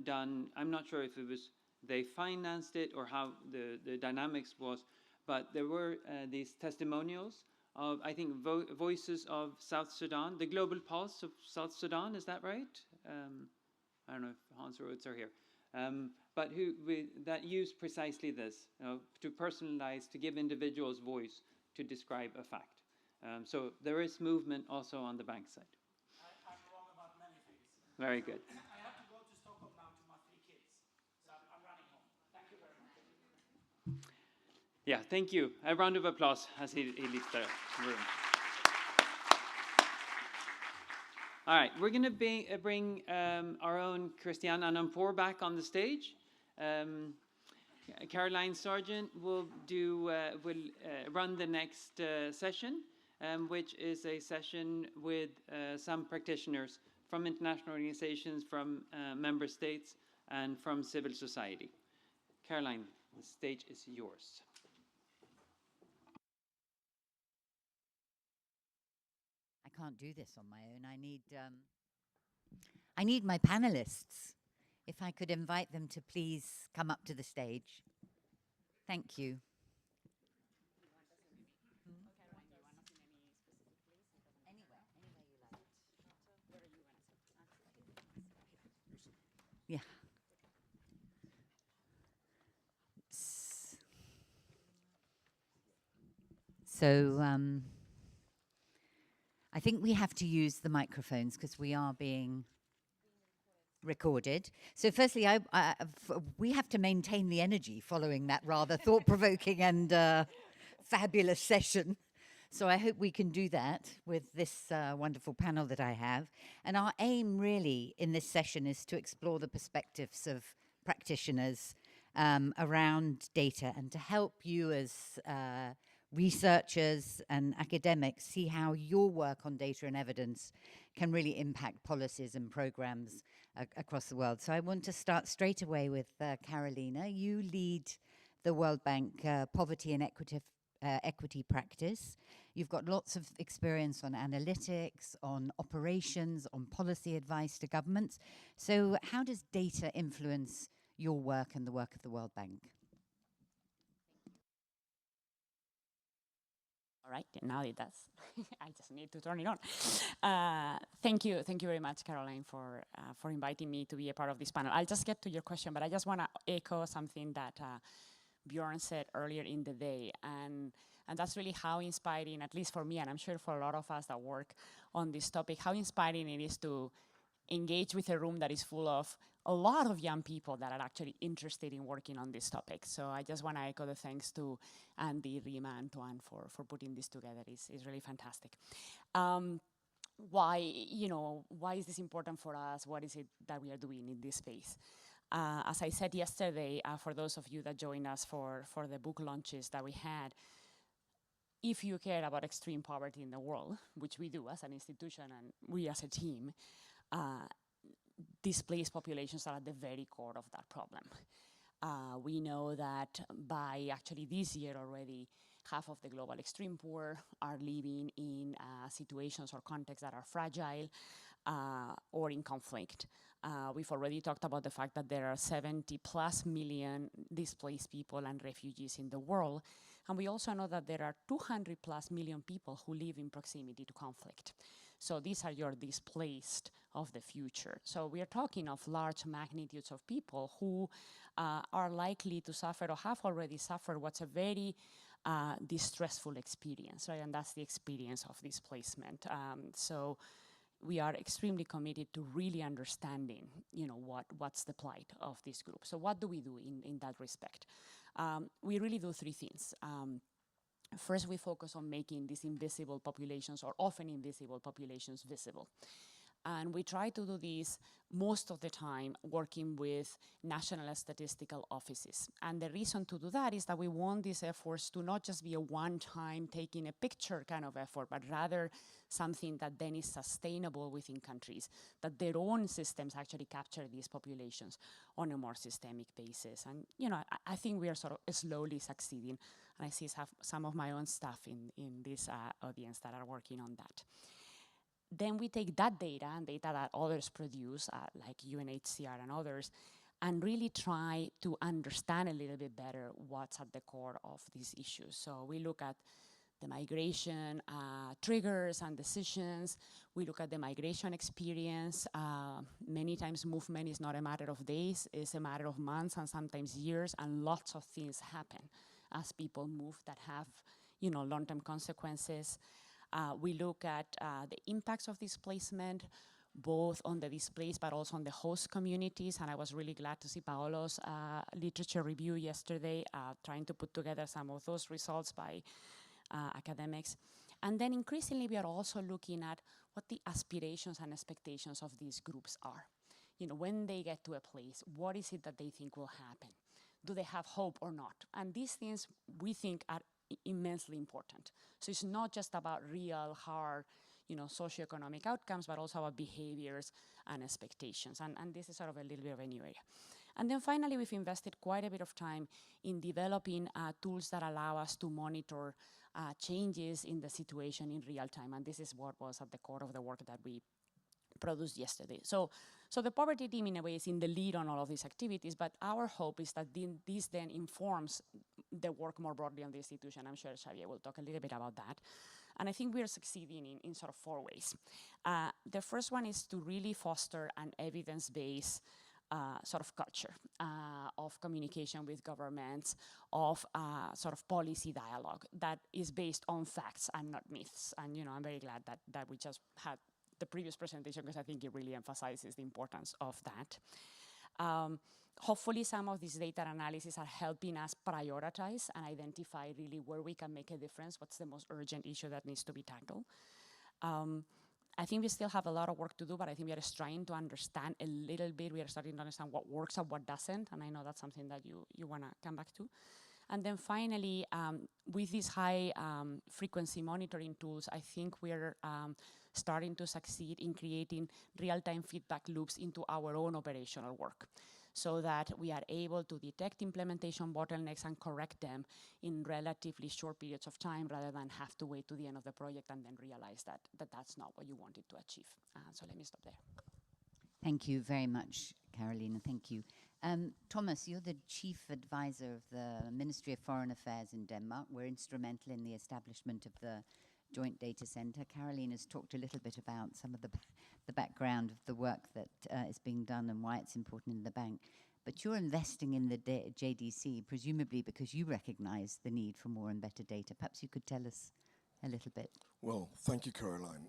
done, I'm not sure if it was they financed it or how the dynamics was, but there were these testimonials of, I think, Voices of South Sudan, the Global Pulse of South Sudan, is that right? I don't know if Hans or Utz are here. But that use precisely this, to personalize, to give individuals voice to describe a fact. So there is movement also on the bank side. I'm wrong about many things. Very good. I have to go to Stockholm now to my 3 kids, so I'm running home. Thank you very much. Yeah, thank you. A round of applause as he leaves the room. All right, we're going to bring our own Christian Anampour back on the stage. Caroline Sargent will run the next session, which is a session with some practitioners from international organizations, from member states, and from civil society. Caroline, the stage is yours. I can't do this on my own. I need my panelists. If I could invite them to please come up to the stage. Thank you. Yeah. So I think we have to use the microphones because we are being recorded. So firstly, we have to maintain the energy following that rather thought-provoking and fabulous session. So I hope we can do that with this wonderful panel that I have. And our aim really in this session is to explore the perspectives of practitioners around data and to help you as researchers and academics see how your work on data and evidence can really impact policies and programs across the world. So I want to start straight away with Carolina. You lead the World Bank Poverty and Equity Practice. You've got lots of experience on analytics, on operations, on policy advice to governments. So how does data influence your work and the work of the World Bank? All right, now it does. I just need to turn it on. Thank you very much, Caroline, for inviting me to be a part of this panel. I'll just get to your question, but I just want to echo something that Björn said earlier in the day, and that's really how inspiring, at least for me, and I'm sure for a lot of us that work on this topic, how inspiring it is to engage with a room that is full of a lot of young people that are actually interested in working on this topic. So I just want to echo the thanks to Andy, Rima, and Tuan for putting this together. It's really fantastic. Why is this important for us? What is it that we are doing in this space? As I said yesterday, for those of you that joined us for the book launches that we had, if you care about extreme poverty in the world, which we do as an institution and we as a team, displaced populations are at the very core of that problem. We know that by actually this year already, half of the global extreme poor are living in situations or contexts that are fragile or in conflict. We've already talked about the fact that there are 70+ million displaced people and refugees in the world. And we also know that there are 200+ million people who live in proximity to conflict. So these are your displaced of the future. So we are talking of large magnitudes of people who are likely to suffer or have already suffered what's a very distressful experience, right? And that's the experience of displacement. So we are extremely committed to really understanding, what's the plight of this group. So what do we do in that respect? We really do three things. First, we focus on making these invisible populations, or often invisible populations, visible. And we try to do this most of the time working with national statistical offices. And the reason to do that is that we want these efforts to not just be a one-time taking a picture kind of effort, but rather something that then is sustainable within countries, that their own systems actually capture these populations on a more systemic basis. And I think we are sort of slowly succeeding. And I see some of my own staff in this audience that are working on that. Then we take that data and data that others produce, like UNHCR and others, and really try to understand a little bit better what's at the core of these issues. So we look at the migration triggers and decisions. We look at the migration experience. Many times movement is not a matter of days, it's a matter of months and sometimes years, and lots of things happen as people move that have long-term consequences. We look at the impacts of displacement, both on the displaced but also on the host communities. And I was really glad to see Paolo's literature review yesterday, trying to put together some of those results by academics. And then increasingly, we are also looking at what the aspirations and expectations of these groups are. When they get to a place, what is it that they think will happen? do they have hope or not? And these things we think are immensely important. So it's not just about real, hard, socioeconomic outcomes, but also about behaviors and expectations. And this is sort of a little bit of a new area. And then finally, we've invested quite a bit of time in developing tools that allow us to monitor changes in the situation in real time. And this is what was at the core of the work that we produced yesterday. So the poverty team, in a way, is in the lead on all of these activities, but our hope is that this then informs the work more broadly on the institution. I'm sure Xavier will talk a little bit about that. And I think we are succeeding in sort of 4 ways. The first one is to really foster an evidence-based sort of culture of communication with governments, of sort of policy dialogue that is based on facts and not myths. And I'm very glad that we just had the previous presentation, because I think it really emphasizes the importance of that. Hopefully some of these data analyses are helping us prioritize and identify really where we can make a difference, what's the most urgent issue that needs to be tackled. I think we still have a lot of work to do, but I think we are trying to understand a little bit. We are starting to understand what works and what doesn't, and I know that's something that you want to come back to. And then finally, with these high frequency monitoring tools, I think we're starting to succeed in creating real-time feedback loops into our own operational work, so that we are able to detect implementation bottlenecks and correct them in relatively short periods of time, rather than have to wait to the end of the project and then realize that that's not what you wanted to achieve. So let me stop there. Thank you very much, Carolina. Thank you. Thomas, you're the chief advisor of the Ministry of Foreign Affairs in Denmark. We're instrumental in the establishment of the Joint Data Center. Carolina's talked a little bit about some of the background of the work that is being done and why it's important in the bank. But you're investing in the JDC, presumably because you recognize the need for more and better data. Perhaps you could tell us a little bit. Well, thank you, Caroline.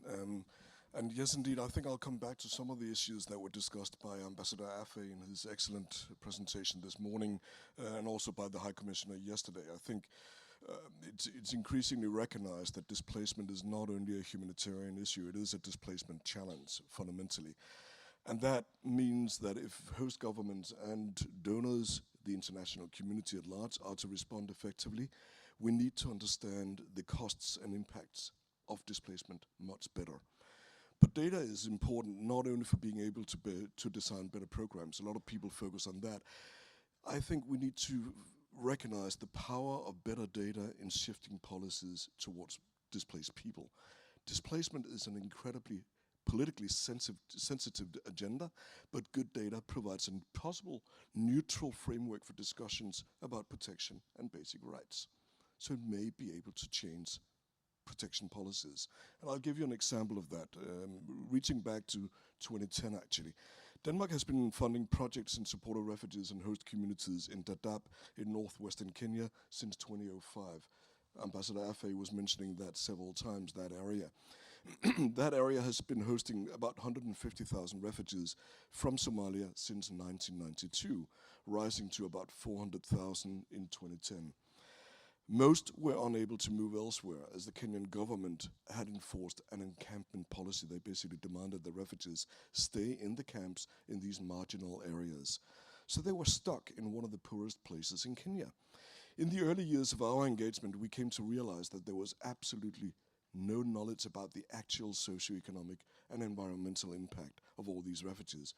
And yes, indeed, I think I'll come back to some of the issues that were discussed by Ambassador Affey in his excellent presentation this morning, and also by the High Commissioner yesterday. I think it's increasingly recognized that displacement is not only a humanitarian issue, it is a displacement challenge, fundamentally. And that means that if host governments and donors, the international community at large, are to respond effectively, we need to understand the costs and impacts of displacement much better. But data is important not only for being able to design better programs. A lot of people focus on that. I think we need to recognize the power of better data in shifting policies towards displaced people. Displacement is an incredibly politically sensitive agenda, but good data provides a possible neutral framework for discussions about protection and basic rights. So it may be able to change protection policies. And I'll give you an example of that, reaching back to 2010 actually. Denmark has been funding projects in support of refugees and host communities in Dadaab in northwestern Kenya since 2005. Ambassador Affey was mentioning that several times, that area. That area has been hosting about 150,000 refugees from Somalia since 1992, rising to about 400,000 in 2010. Most were unable to move elsewhere, as the Kenyan government had enforced an encampment policy. They basically demanded the refugees stay in the camps in these marginal areas. So they were stuck in one of the poorest places in Kenya. In the early years of our engagement, we came to realize that there was absolutely no knowledge about the actual socioeconomic and environmental impact of all these refugees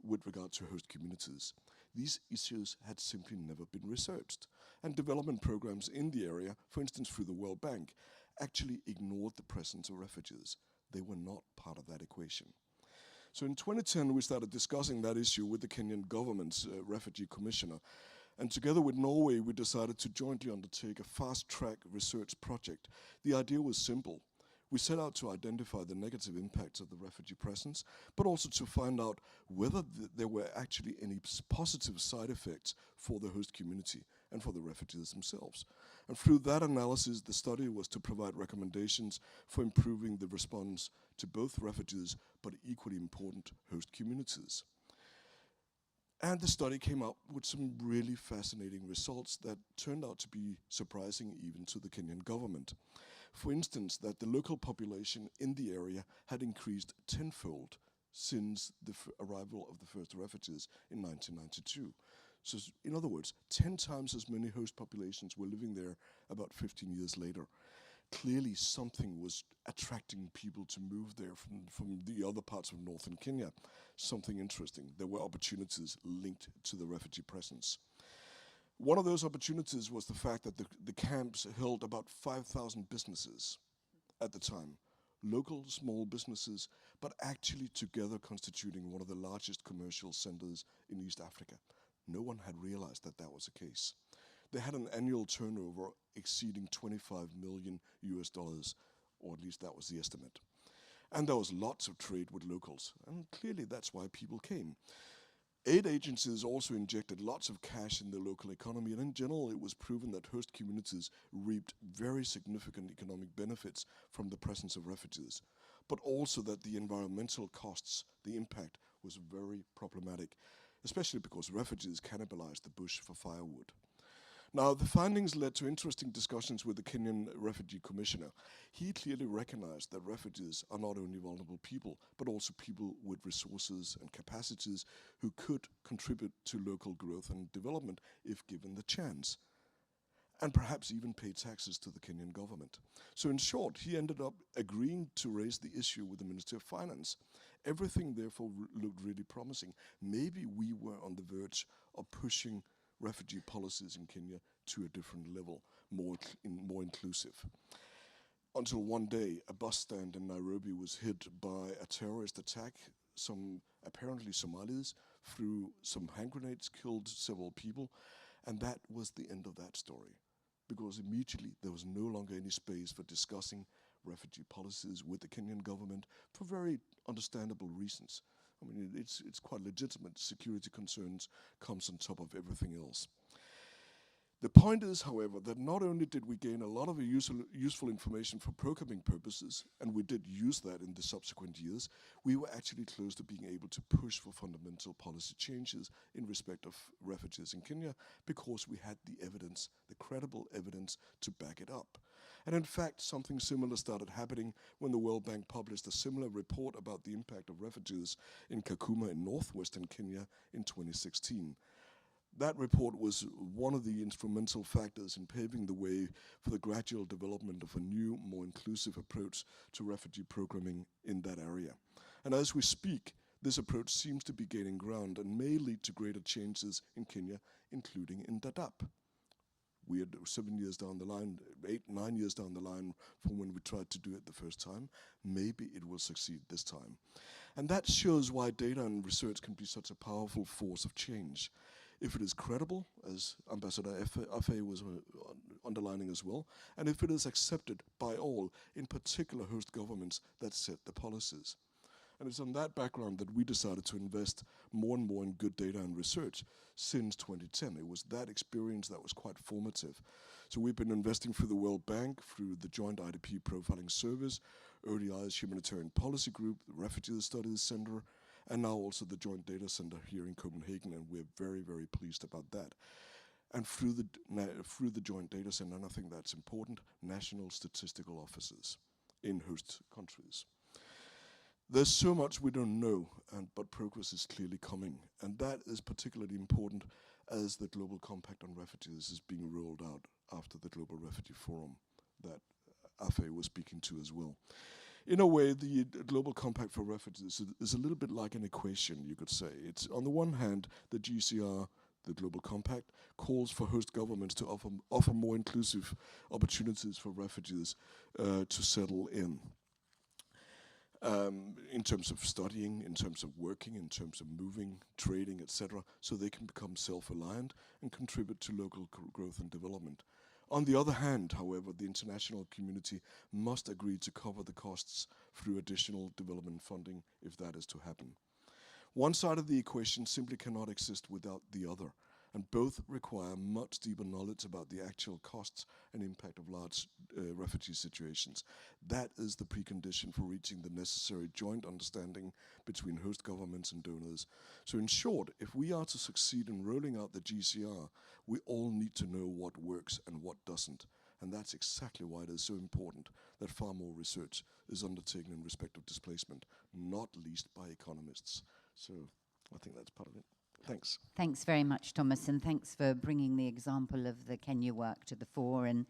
with regard to host communities. These issues had simply never been researched, and development programs in the area, for instance through the World Bank, actually ignored the presence of refugees. They were not part of that equation. So in 2010, we started discussing that issue with the Kenyan government's refugee commissioner, and together with Norway, we decided to jointly undertake a fast-track research project. The idea was simple. We set out to identify the negative impacts of the refugee presence, but also to find out whether there were actually any positive side effects for the host community and for the refugees themselves. And through that analysis, the study was to provide recommendations for improving the response to both refugees, but equally important host communities. And the study came up with some really fascinating results that turned out to be surprising even to the Kenyan government. For instance, that the local population in the area had increased tenfold since the arrival of the first refugees in 1992. So in other words, 10 times as many host populations were living there about 15 years later. Clearly something was attracting people to move there from the other parts of northern Kenya. Something interesting. There were opportunities linked to the refugee presence. One of those opportunities was the fact that the camps held about 5,000 businesses at the time. Local small businesses, but actually together constituting one of the largest commercial centers in East Africa. No one had realized that that was the case. They had an annual turnover exceeding 25 million US dollars, or at least that was the estimate. And there was lots of trade with locals, and clearly that's why people came. Aid agencies also injected lots of cash in the local economy, and in general it was proven that host communities reaped very significant economic benefits from the presence of refugees, but also that the environmental costs, the impact, was very problematic, especially because refugees cannibalized the bush for firewood. Now, the findings led to interesting discussions with the Kenyan Refugee Commissioner. He clearly recognized that refugees are not only vulnerable people, but also people with resources and capacities who could contribute to local growth and development if given the chance, and perhaps even pay taxes to the Kenyan government. So in short, he ended up agreeing to raise the issue with the Ministry of Finance. Everything therefore looked really promising. Maybe we were on the verge of pushing refugee policies in Kenya to a different level, more inclusive. Until one day, a bus stand in Nairobi was hit by a terrorist attack. Some apparently Somalis threw some hand grenades, killed several people, and that was the end of that story. Because immediately there was no longer any space for discussing refugee policies with the Kenyan government for very understandable reasons. I mean, it's quite legitimate. Security concerns comes on top of everything else. The point is, however, that not only did we gain a lot of useful information for programming purposes, and we did use that in the subsequent years, we were actually close to being able to push for fundamental policy changes in respect of refugees in Kenya, because we had the evidence, the credible evidence to back it up. And in fact, something similar started happening when the World Bank published a similar report about the impact of refugees in Kakuma in northwestern Kenya in 2016. That report was one of the instrumental factors in paving the way for the gradual development of a new, more inclusive approach to refugee programming in that area. And as we speak, this approach seems to be gaining ground and may lead to greater changes in Kenya, including in Dadaab. We are 7 years down the line, 8, 9 years down the line from when we tried to do it the first time. Maybe it will succeed this time. And that shows why data and research can be such a powerful force of change. If it is credible, as Ambassador Affey was underlining as well, and if it is accepted by all, in particular host governments that set the policies. And it's on that background that we decided to invest more and more in good data and research since 2010. It was that experience that was quite formative. So we've been investing through the World Bank, through the Joint IDP Profiling Service, ODI's Humanitarian Policy Group, the Refugee Studies Center, and now also the Joint Data Center here in Copenhagen, and we're very, very pleased about that. And through the Joint Data Center, and I think that's important, national statistical offices in host countries. There's so much we don't know, but progress is clearly coming, and that is particularly important as the Global Compact on Refugees is being rolled out after the Global Refugee Forum that Affey was speaking to as well. In a way, the Global Compact for Refugees is a little bit like an equation, you could say. It's, on the one hand, the GCR, the Global Compact, calls for host governments to offer more inclusive opportunities for refugees to settle in terms of studying, in terms of working, in terms of moving, trading, etc., so they can become self-reliant and contribute to local growth and development. On the other hand, however, the international community must agree to cover the costs through additional development funding if that is to happen. One side of the equation simply cannot exist without the other, and both require much deeper knowledge about the actual costs and impact of large refugee situations. That is the precondition for reaching the necessary joint understanding between host governments and donors. So in short, if we are to succeed in rolling out the GCR, we all need to know what works and what doesn't. And that's exactly why it is so important that far more research is undertaken in respect of displacement, not least by economists. So I think that's part of it. Thanks. Thanks very much, Thomas, and thanks for bringing the example of the Kenya work to the fore, and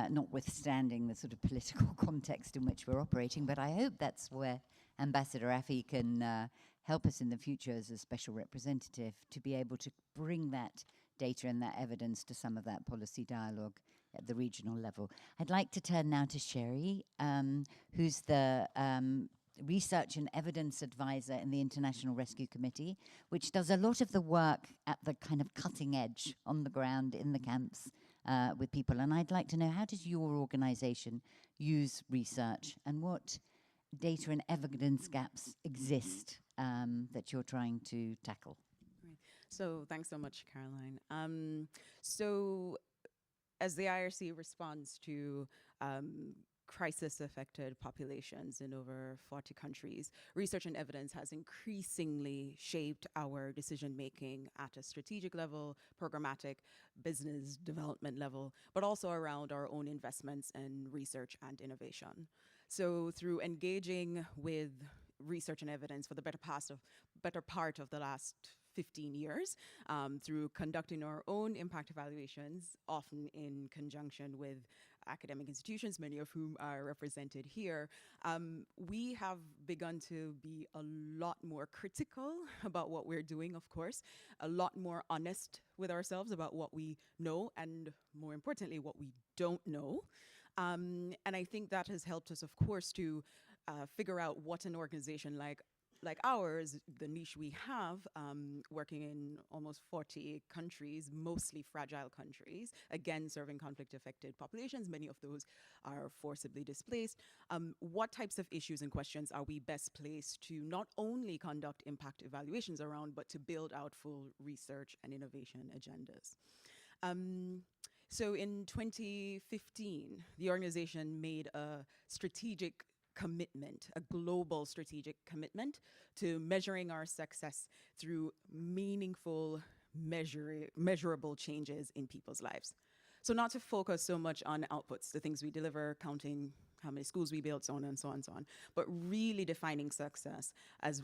notwithstanding the sort of political context in which we're operating. But I hope that's where Ambassador Affey can help us in the future as a special representative to be able to bring that data and that evidence to some of that policy dialogue at the regional level. I'd like to turn now to Sheree, who's the Research and Evidence Advisor in the International Rescue Committee, which does a lot of the work at the kind of cutting edge on the ground in the camps with people. And I'd like to know, how does your organization use research, and what data and evidence gaps exist that you're trying to tackle? Great. So thanks so much, Caroline. So as the IRC responds to crisis-affected populations in over 40 countries, research and evidence has increasingly shaped our decision-making at a strategic level, programmatic, business development level, but also around our own investments in research and innovation. So through engaging with research and evidence for the better part of the last 15 years, through conducting our own impact evaluations, often in conjunction with academic institutions, many of whom are represented here, we have begun to be a lot more critical about what we're doing, of course, a lot more honest with ourselves about what we know, and more importantly, what we don't know. And I think that has helped us, of course, to figure out what an organization like ours, the niche we have, working in almost 40 countries, mostly fragile countries, again, serving conflict-affected populations, many of those are forcibly displaced. What types of issues and questions are we best placed to not only conduct impact evaluations around, but to build out full research and innovation agendas? So in 2015, the organization made a strategic commitment, a global strategic commitment to measuring our success through meaningful, measurable changes in people's lives. So not to focus so much on outputs, the things we deliver, counting how many schools we built, so on and so on and so on, but really defining success as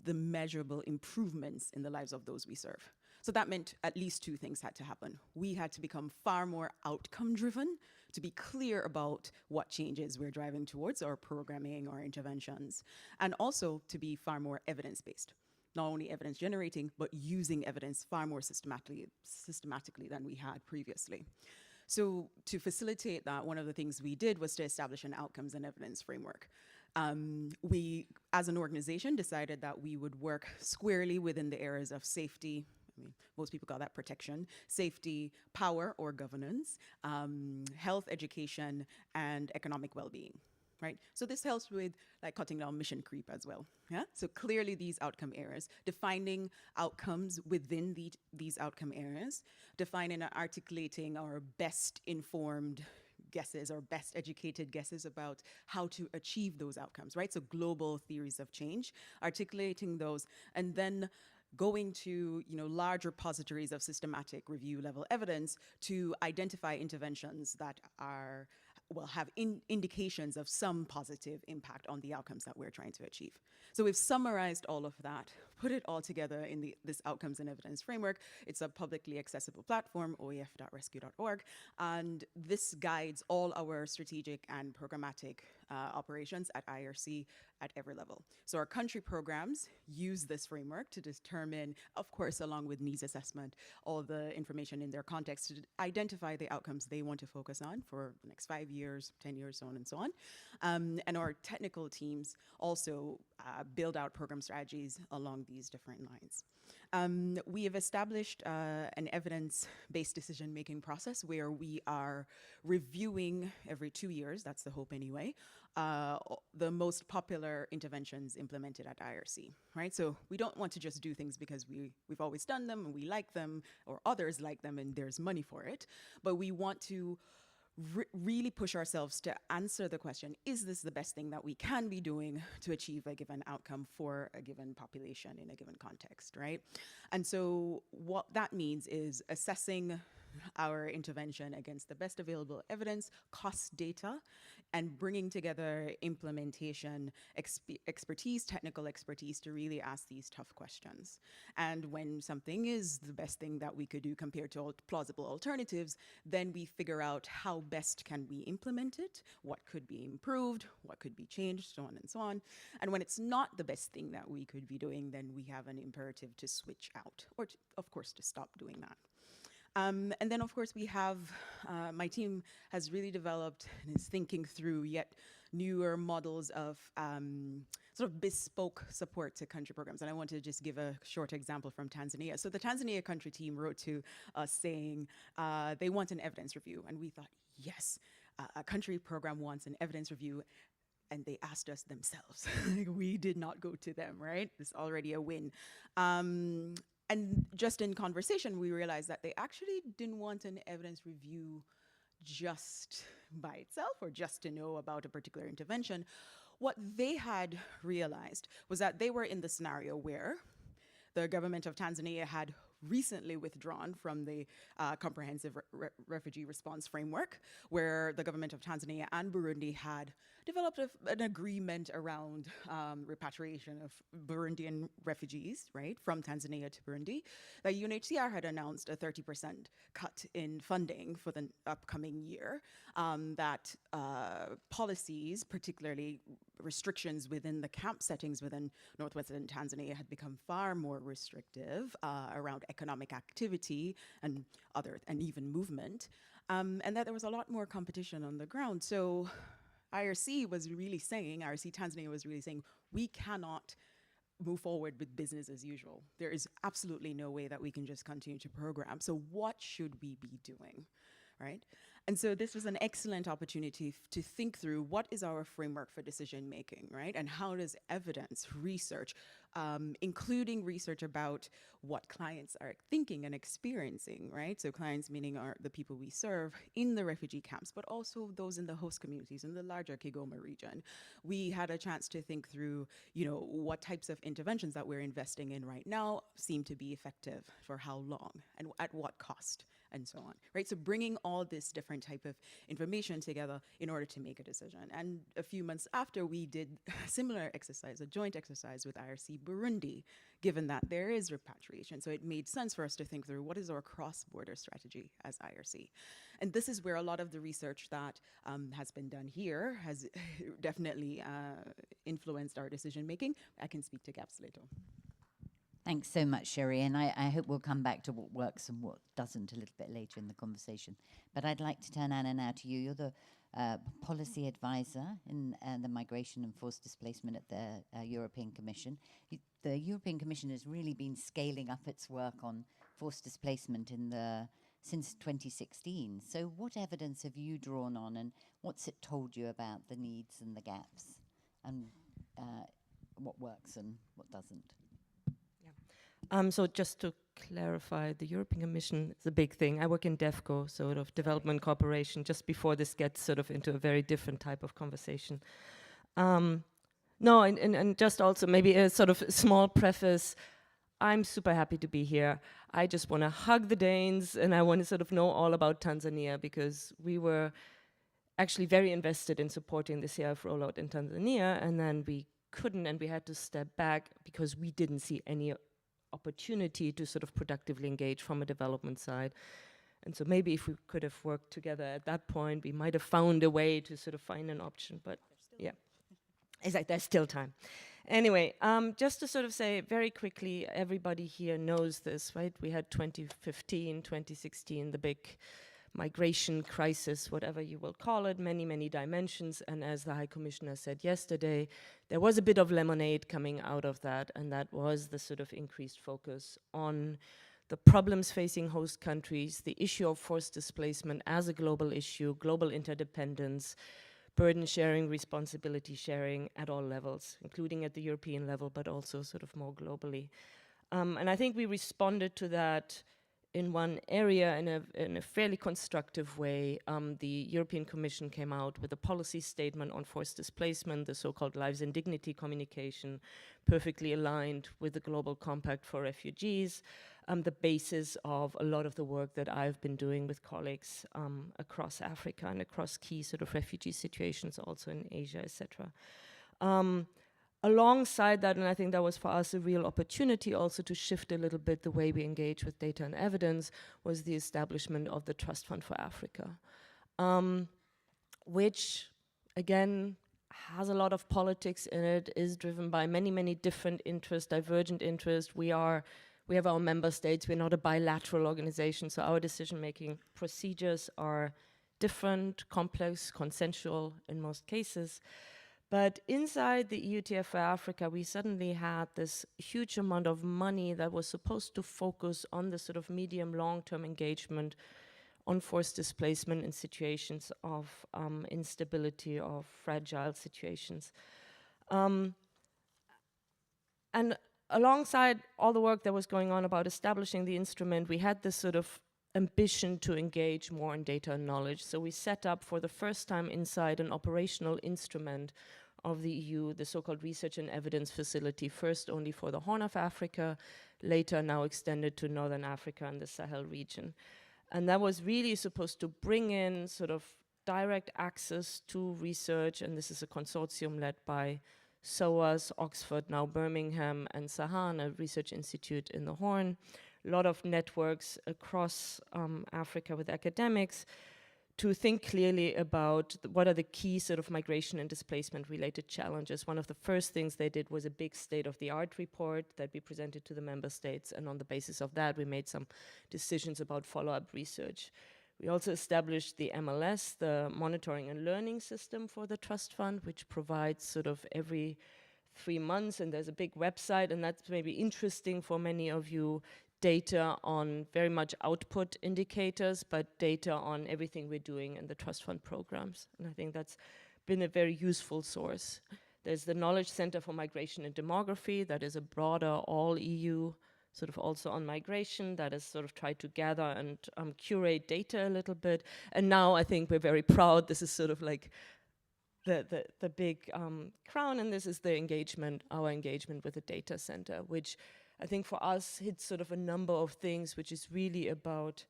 the measurable improvements in the lives of those we serve. So that meant at least two things had to happen. We had to become far more outcome-driven, to be clear about what changes we're driving towards, our programming, our interventions, and also to be far more evidence-based. Not only evidence-generating, but using evidence far more systematically than we had previously. So to facilitate that, one of the things we did was to establish an outcomes and evidence framework. We, as an organization, decided that we would work squarely within the areas of safety, most people call that protection, safety, power or governance, health, education, and economic well-being, right? So this helps with like cutting down mission creep as well, yeah? So clearly these outcome areas, defining outcomes within these outcome areas, defining and articulating our best informed guesses or best educated guesses about how to achieve those outcomes, right? So global theories of change, articulating those, and then going to large repositories of systematic review level evidence to identify interventions that have indications of some positive impact on the outcomes that we're trying to achieve. So we've summarized all of that, put it all together in this outcomes and evidence framework. It's a publicly accessible platform, oef.rescue.org, and this guides all our strategic and programmatic operations at IRC at every level. So our country programs use this framework to determine, of course, along with needs assessment, all the information in their context to identify the outcomes they want to focus on for the next 5 years, 10 years, so on and so on. And our technical teams also build out program strategies along these different lines. We have established an evidence-based decision-making process where we are reviewing every 2 years, that's the hope anyway, the most popular interventions implemented at IRC, right? So we don't want to just do things because we've always done them and we like them, or others like them and there's money for it, but we want to really push ourselves to answer the question, is this the best thing that we can be doing to achieve a given outcome for a given population in a given context, right? And so what that means is assessing our intervention against the best available evidence, cost data, and bringing together implementation expertise, technical expertise to really ask these tough questions. And when something is the best thing that we could do compared to plausible alternatives, then we figure out how best can we implement it, what could be improved, what could be changed, so on and so on. And when it's not the best thing that we could be doing, then we have an imperative to switch out, or of course to stop doing that. And then, of course, we have, my team has really developed and is thinking through yet newer models of sort of bespoke support to country programs. And I want to just give a short example from Tanzania. So the Tanzania country team wrote to us saying they want an evidence review. And we thought, yes, a country program wants an evidence review. And they asked us themselves. We did not go to them, right? It's already a win. And just in conversation, we realized that they actually didn't want an evidence review just by itself or just to know about a particular intervention. What they had realized was that they were in the scenario where the government of Tanzania had recently withdrawn from the comprehensive refugee response framework, where the government of Tanzania and Burundi had developed an agreement around repatriation of Burundian refugees, right, from Tanzania to Burundi. The UNHCR had announced a 30% cut in funding for the upcoming year, that policies, particularly restrictions within the camp settings within northwestern Tanzania, had become far more restrictive around economic activity and even movement, and that there was a lot more competition on the ground. So IRC Tanzania was really saying, we cannot move forward with business as usual. There is absolutely no way that we can just continue to program. So what should we be doing, right? And so this was an excellent opportunity to think through what is our framework for decision making, right? And how does evidence, research, including research about what clients are thinking and experiencing, right? So clients meaning the people we serve in the refugee camps, but also those in the host communities in the larger Kigoma region. We had a chance to think through, what types of interventions that we're investing in right now seem to be effective, for how long, and at what cost, and so on, right? So bringing all this different type of information together in order to make a decision. And a few months after, we did a similar exercise, a joint exercise with IRC Burundi, given that there is repatriation. So it made sense for us to think through what is our cross-border strategy as IRC. And this is where a lot of the research that has been done here has definitely influenced our decision-making. I can speak to gaps later. Thanks so much, Sheree, and I hope we'll come back to what works and what doesn't a little bit later in the conversation. But I'd like to turn Anna now to you. You're the policy advisor in the migration and forced displacement at the European Commission. The European Commission has really been scaling up its work on forced displacement since 2016. So what evidence have you drawn on, and what's it told you about the needs and the gaps, and what works and what doesn't? So just to clarify, the European Commission is a big thing. I work in DEFCO, sort of development cooperation, just before this gets sort of into a very different type of conversation. And just also maybe a sort of small preface. I'm super happy to be here. I just want to hug the Danes, and I want to sort of know all about Tanzania, because we were actually very invested in supporting the CIF rollout in Tanzania, and then we couldn't, and we had to step back because we didn't see any opportunity to sort of productively engage from a development side. And so maybe if we could have worked together at that point, we might have found a way to sort of find an option, but yeah. It's like there's still time. Anyway, just to sort of say very quickly, everybody here knows this, right? We had 2015, 2016, the big migration crisis, whatever you will call it, many, many dimensions. And as the High Commissioner said yesterday, there was a bit of lemonade coming out of that, and that was the sort of increased focus on the problems facing host countries, the issue of forced displacement as a global issue, global interdependence, burden sharing, responsibility sharing at all levels, including at the European level, but also sort of more globally. And I think we responded to that in one area, in a fairly constructive way, the European Commission came out with a policy statement on forced displacement, the so-called Lives in Dignity communication, perfectly aligned with the Global Compact for Refugees, the basis of a lot of the work that I've been doing with colleagues across Africa and across key sort of refugee situations, also in Asia, etc. Alongside that, and I think that was for us a real opportunity also to shift a little bit the way we engage with data and evidence, was the establishment of the Trust Fund for Africa, which, again, has a lot of politics in it, is driven by many, many different interests, divergent interests. We have our member states, we're not a bilateral organization, so our decision-making procedures are different, complex, consensual in most cases. But inside the EUTF for Africa, we suddenly had this huge amount of money that was supposed to focus on the sort of medium, long-term engagement on forced displacement in situations of instability or fragile situations. And alongside all the work that was going on about establishing the instrument, we had this sort of ambition to engage more in data and knowledge. So we set up for the first time inside an operational instrument of the EU, the so-called Research and Evidence Facility, first only for the Horn of Africa, later now extended to Northern Africa and the Sahel region. And that was really supposed to bring in sort of direct access to research, and this is a consortium led by SOAS, Oxford, now Birmingham, and Sahan, a research institute in the Horn. A lot of networks across Africa with academics to think clearly about what are the key sort of migration and displacement related challenges. One of the first things they did was a big state-of-the-art report that we presented to the member states, and on the basis of that we made some decisions about follow-up research. We also established the MLS, the Monitoring and Learning System for the Trust Fund, which provides sort of every 3 months, and there's a big website, and that's maybe interesting for many of you, data on very much output indicators, but data on everything we're doing in the Trust Fund programs. And I think that's been a very useful source. There's the Knowledge Center for Migration and Demography, that is a broader all EU sort of also on migration, that has sort of tried to gather and curate data a little bit. And now I think we're very proud, this is sort of like the big crown, and this is the engagement, our engagement with the data center, which I think for us hits sort of a number of things, which is really about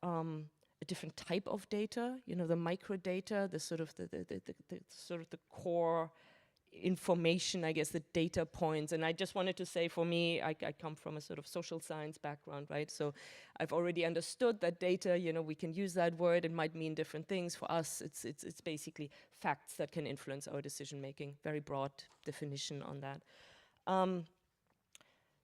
a different type of data, you know, the microdata, the sort of the core information, I guess, the data points. And I just wanted to say, for me, I come from a sort of social science background, right? So I've already understood that data, you know, we can use that word, it might mean different things. For us, it's basically facts that can influence our decision making. Very broad definition on that.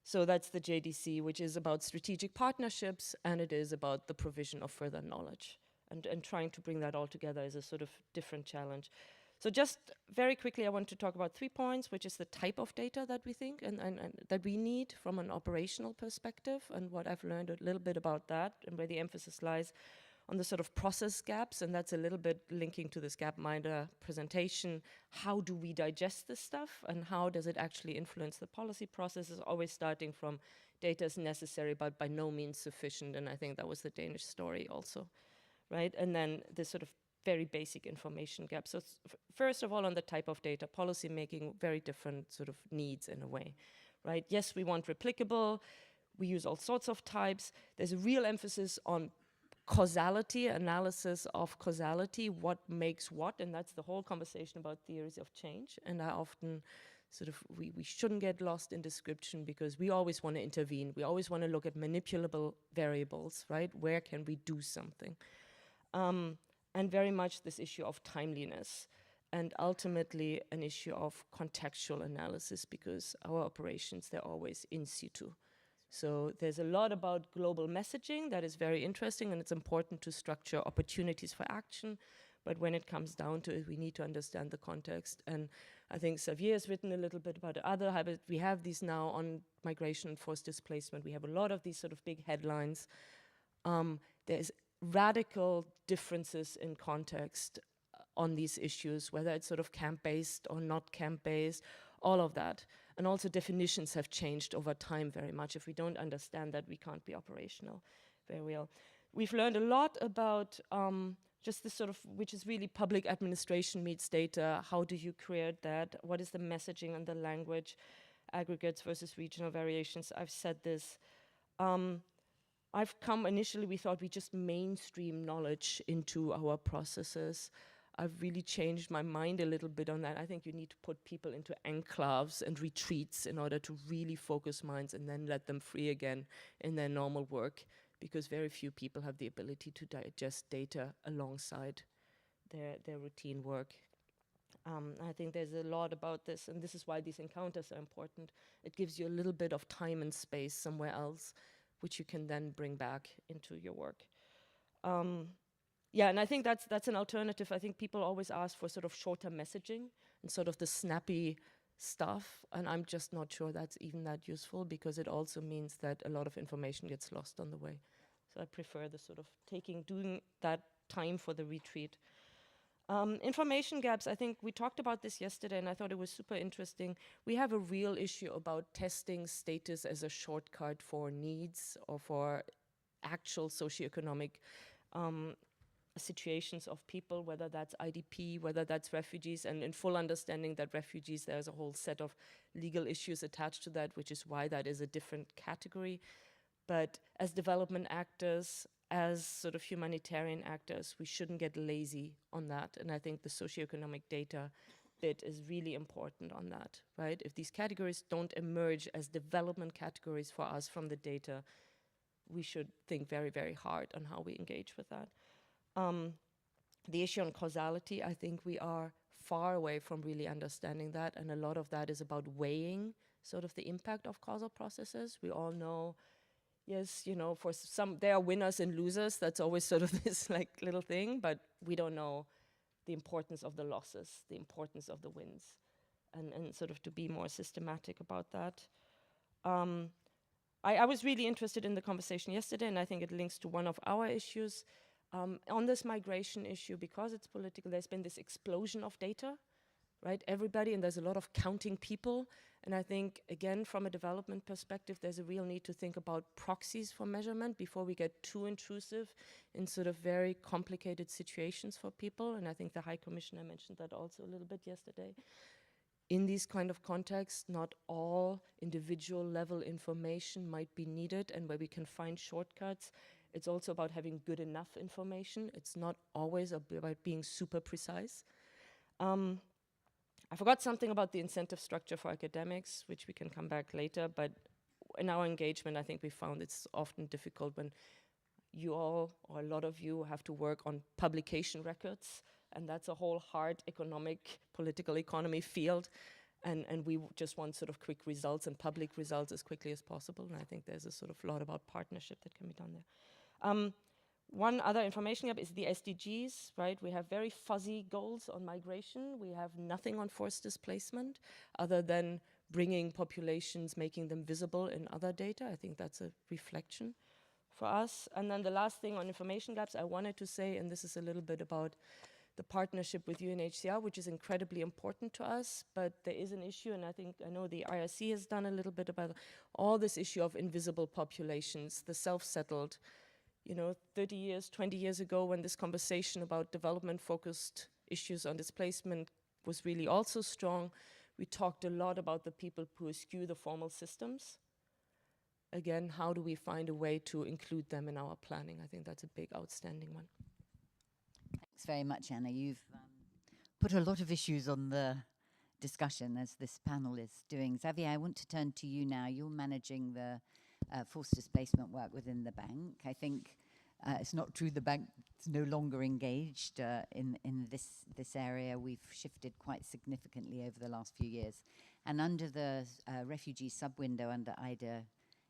So that's the JDC, which is about strategic partnerships, and it is about the provision of further knowledge. And trying to bring that all together is a sort of different challenge. So just very quickly, I want to talk about 3 points, which is the type of data that we think and that we need from an operational perspective, and what I've learned a little bit about that, and where the emphasis lies on the sort of process gaps, and that's a little bit linking to this Gapminder presentation. How do we digest this stuff, and how does it actually influence the policy process? Is always starting from data is necessary, but by no means sufficient, and I think that was the Danish story also, right? And then this sort of very basic information gap. So first of all, on the type of data, policy making, very different sort of needs in a way, right? Yes, we want replicable, we use all sorts of types. There's a real emphasis on causality, analysis of causality, what makes what, and that's the whole conversation about theories of change. And I often sort of, we shouldn't get lost in description, because we always want to intervene. We always want to look at manipulable variables, right? Where can we do something? And very much this issue of timeliness, and ultimately an issue of contextual analysis, because our operations, they're always in situ. So there's a lot about global messaging that is very interesting, and it's important to structure opportunities for action. But when it comes down to it, we need to understand the context. And I think Xavier has written a little bit about other habits. We have these now on migration and forced displacement. We have a lot of these sort of big headlines. There's radical differences in context on these issues, whether it's sort of camp-based or not camp-based, all of that. And also definitions have changed over time very much. If we don't understand that, we can't be operational. very real. We've learned a lot about just this sort of, which is really public administration meets data. How do you create that? What is the messaging and the language, aggregates versus regional variations? I've said this. Initially we thought we just mainstream knowledge into our processes. I've really changed my mind a little bit on that. I think you need to put people into enclaves and retreats in order to really focus minds and then let them free again in their normal work, because very few people have the ability to digest data alongside their routine work. I think there's a lot about this, and this is why these encounters are important. It gives you a little bit of time and space somewhere else, which you can then bring back into your work. Yeah, and I think that's an alternative. I think people always ask for sort of shorter messaging and sort of the snappy stuff, and I'm just not sure that's even that useful, because it also means that a lot of information gets lost on the way. So I prefer the sort of doing that time for the retreat. Information gaps, I think we talked about this yesterday, and I thought it was super interesting. We have a real issue about testing status as a shortcut for needs or for actual socioeconomic situations of people, whether that's IDP, whether that's refugees, and in full understanding that refugees, there's a whole set of legal issues attached to that, which is why that is a different category. But as development actors, as sort of humanitarian actors, we shouldn't get lazy on that. And I think the socioeconomic data bit is really important on that, right? If these categories don't emerge as development categories for us from the data, we should think very, very hard on how we engage with that. The issue on causality, I think we are far away from really understanding that, and a lot of that is about weighing sort of the impact of causal processes. We all know, yes, you know, for some, there are winners and losers. That's always sort of this like little thing, but we don't know the importance of the losses, the importance of the wins, and sort of to be more systematic about that. I was really interested in the conversation yesterday, and I think it links to one of our issues. On this migration issue, because it's political, there's been this explosion of data, right? Everybody, and there's a lot of counting people. And I think, again, from a development perspective, there's a real need to think about proxies for measurement before we get too intrusive in sort of very complicated situations for people. And I think the High Commissioner mentioned that also a little bit yesterday. In these kind of contexts, not all individual level information might be needed, and where we can find shortcuts. It's also about having good enough information. It's not always about being super precise. I forgot something about the incentive structure for academics, which we can come back later, but in our engagement, I think we found it's often difficult when you all, or a lot of you, have to work on publication records, and that's a whole hard economic, political economy field, and we just want sort of quick results and public results as quickly as possible, and I think there's a sort of lot about partnership that can be done there. One other information gap is the SDGs, right? We have very fuzzy goals on migration. We have nothing on forced displacement other than bringing populations, making them visible in other data. I think that's a reflection for us. And then the last thing on information gaps I wanted to say, and this is a little bit about the partnership with UNHCR, which is incredibly important to us, but there is an issue, and I know the IRC has done a little bit about all this issue of invisible populations, the self-settled. You know, 30 years, 20 years ago, when this conversation about development-focused issues on displacement was really also strong, we talked a lot about the people who eschew the formal systems. Again, how do we find a way to include them in our planning? I think that's a big, outstanding one. Thanks very much, Anna. You've put a lot of issues on the discussion, as this panel is doing. Xavier, I want to turn to you now. You're managing the forced displacement work within the bank. I think it's not true the bank is no longer engaged in this area. We've shifted quite significantly over the last few years. And under the refugee sub-window under IDA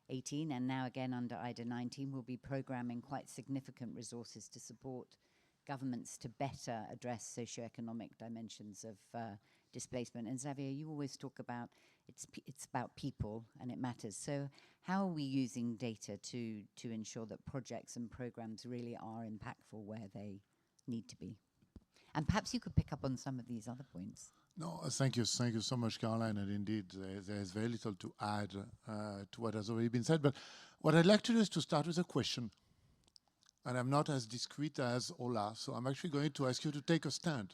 18 and now again under IDA 19, we'll be programming quite significant resources to support governments to better address socioeconomic dimensions of displacement. And Xavier, you always talk about it's about people and it matters. So how are we using data to ensure that projects and programs really are impactful where they need to be? And perhaps you could pick up on some of these other points. No, thank you so much, Caroline. And indeed, there's very little to add to what has already been said. But what I'd like to do is to start with a question. and I'm not as discreet as Ola, so I'm actually going to ask you to take a stand.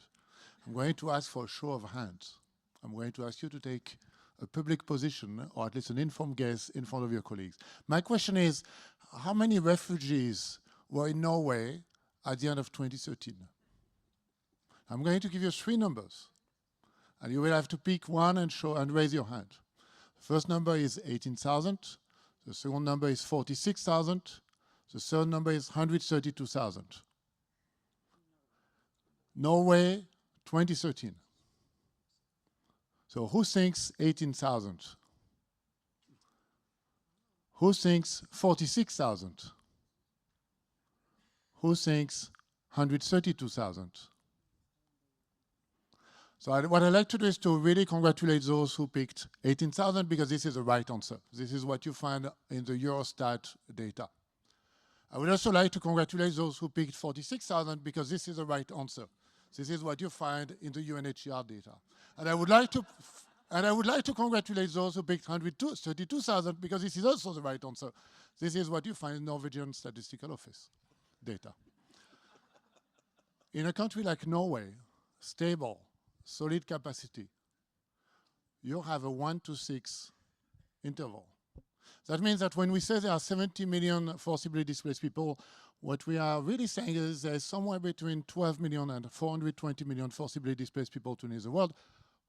I'm going to ask for a show of hands. I'm going to ask you to take a public position, or at least an informed guess, in front of your colleagues. My question is, how many refugees were in Norway at the end of 2013? I'm going to give you 3 numbers, and you will have to pick one and show and raise your hand. The first number is 18,000. The second number is 46,000. The third number is 132,000. Norway, 2013. So who thinks 18,000? Who thinks 46,000? Who thinks 132,000? So what I'd like to do is to really congratulate those who picked 18,000, because this is the right answer. This is what you find in the Eurostat data. I would also like to congratulate those who picked 46,000, because this is the right answer. This is what you find in the UNHCR data. And I would like to congratulate those who picked 132,000, because this is also the right answer. This is what you find in Norwegian Statistical Office data. In a country like Norway, stable, solid capacity, you have a 1 to 6 interval. That means that when we say there are 70 million forcibly displaced people, what we are really saying is there's somewhere between 12 million and 420 million forcibly displaced people today in the world,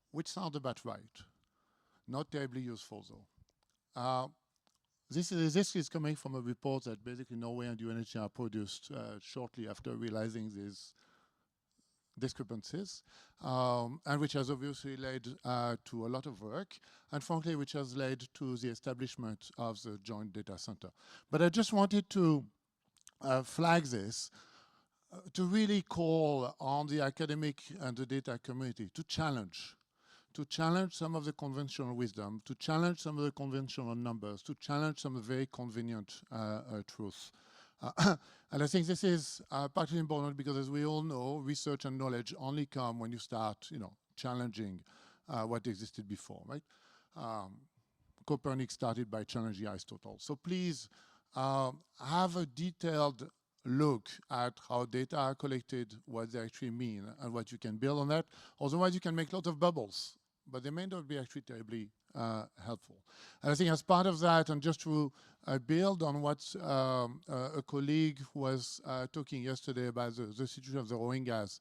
which sounds about right. Not terribly useful, though. This is coming from a report that basically Norway and UNHCR produced shortly after realizing these discrepancies, and which has obviously led to a lot of work, and frankly, which has led to the establishment of the Joint Data Center. But I just wanted to flag this, to really call on the academic and the data community to challenge some of the conventional wisdom, to challenge some of the conventional numbers, to challenge some of the very convenient truths. And I think this is particularly important because, as we all know, research and knowledge only come when you start, challenging what existed before, right? Copernicus started by challenging Aristotle. So please have a detailed look at how data are collected, what they actually mean, and what you can build on that. Otherwise, you can make lots of bubbles, but they may not be actually terribly helpful. And I think as part of that, and just to build on what a colleague was talking yesterday about the situation of the Rohingyas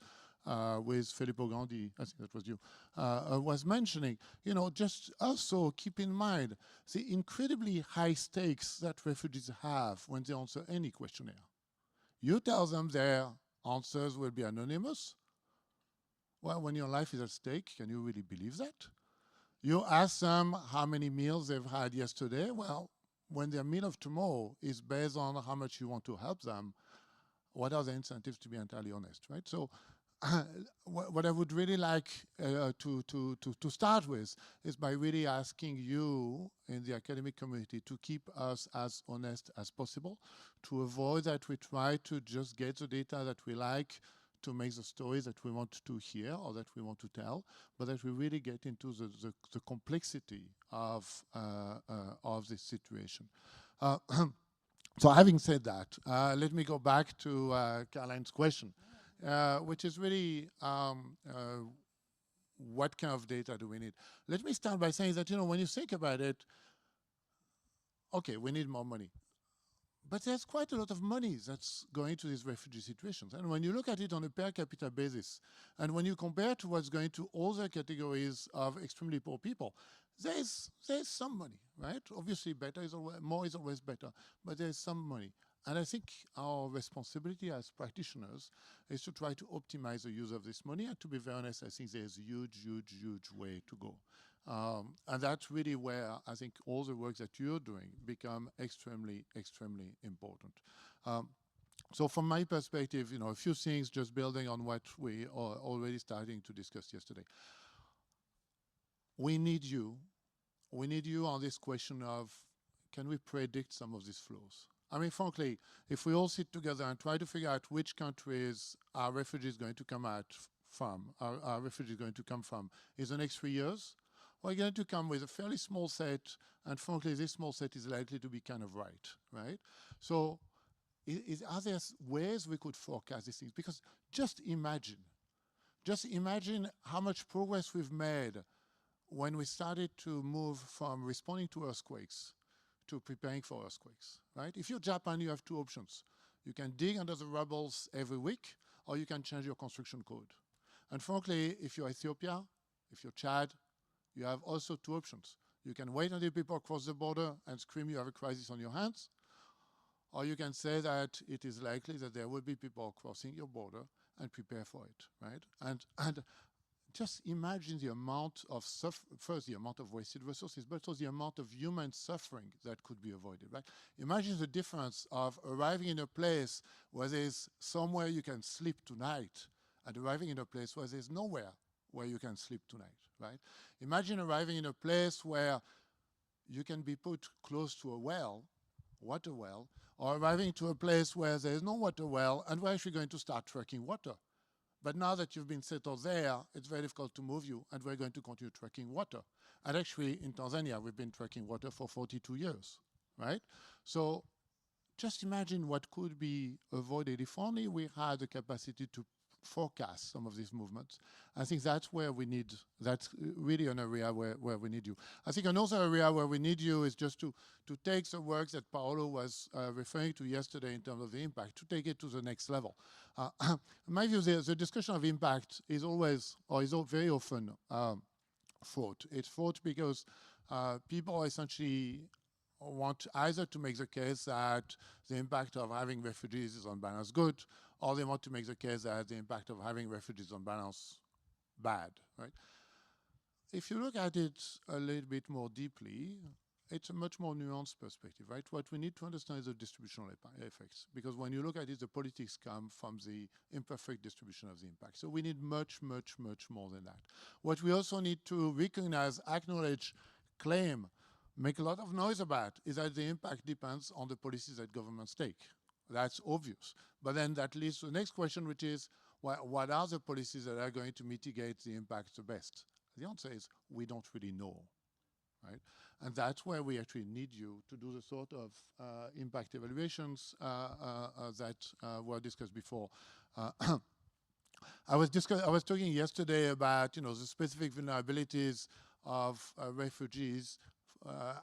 with Filippo Grandi, I think that was you, was mentioning, just also keep in mind the incredibly high stakes that refugees have when they answer any questionnaire. You tell them their answers will be anonymous. Well, when your life is at stake, can you really believe that? You ask them how many meals they've had yesterday. Well, when their meal of tomorrow is based on how much you want to help them, what are the incentives to be entirely honest, right? So what I would really like to start with is by really asking you in the academic community to keep us as honest as possible, to avoid that we try to just get the data that we like to make the stories that we want to hear or that we want to tell, but that we really get into the complexity of this situation. So having said that, let me go back to Caroline's question, which is really what kind of data do we need? Let me start by saying that, when you think about it, okay, we need more money. But there's quite a lot of money that's going to these refugee situations. And when you look at it on a per capita basis, and when you compare to what's going to other categories of extremely poor people, there's some money, right? Obviously, more is always better, but there's some money. And I think our responsibility as practitioners is to try to optimize the use of this money. And to be very honest, I think there's a huge, huge, huge way to go. And that's really where I think all the work that you're doing become extremely, extremely important. So from my perspective, a few things just building on what we are already starting to discuss yesterday. We need you. We need you on this question of, can we predict some of these flows? I mean, frankly, if we all sit together and try to figure out which countries our refugees going to come from in the next 3 years, we're going to come with a fairly small set, and frankly, this small set is likely to be kind of right? So are there ways we could forecast these things? Because just imagine how much progress we've made when we started to move from responding to earthquakes to preparing for earthquakes, right? If you're Japan, you have two options. You can dig under the rubbles every week, or you can change your construction code. And frankly, if you're Ethiopia, if you're Chad, you have also two options. You can wait until people cross the border and scream you have a crisis on your hands, or you can say that it is likely that there will be people crossing your border and prepare for it, right? And just imagine the amount of first the amount of wasted resources, but also the amount of human suffering that could be avoided, right? Imagine the difference of arriving in a place where there's somewhere you can sleep tonight and arriving in a place where there's nowhere where you can sleep tonight, right? Imagine arriving in a place where you can be put close to a well, water well, or arriving to a place where there is no water well and we're actually going to start trucking water. But now that you've been settled there, it's very difficult to move you, and we're going to continue trucking water. And actually, in Tanzania, we've been trucking water for 42 years, right? So just imagine what could be avoided if only we had the capacity to forecast some of these movements. I think that's where we need, that's really an area where we need you. I think another area where we need you is just to take the work that Paolo was referring to yesterday in terms of the impact, to take it to the next level. In my view, the discussion of impact is always, or is very often fraught. It's fraught because people essentially want either to make the case that the impact of having refugees is on balance good, or they want to make the case that the impact of having refugees on balance bad, right? If you look at it a little bit more deeply, it's a much more nuanced perspective, right? What we need to understand is the distributional effects, because when you look at it, the politics come from the imperfect distribution of the impact. So we need much, much, much more than that. What we also need to recognize, acknowledge, claim, make a lot of noise about is that the impact depends on the policies that governments take. That's obvious. But then that leads to the next question, which is, what are the policies that are going to mitigate the impact the best? The answer is, we don't really know, right? And that's where we actually need you to do the sort of impact evaluations that were discussed before. I was talking yesterday about, the specific vulnerabilities of refugees,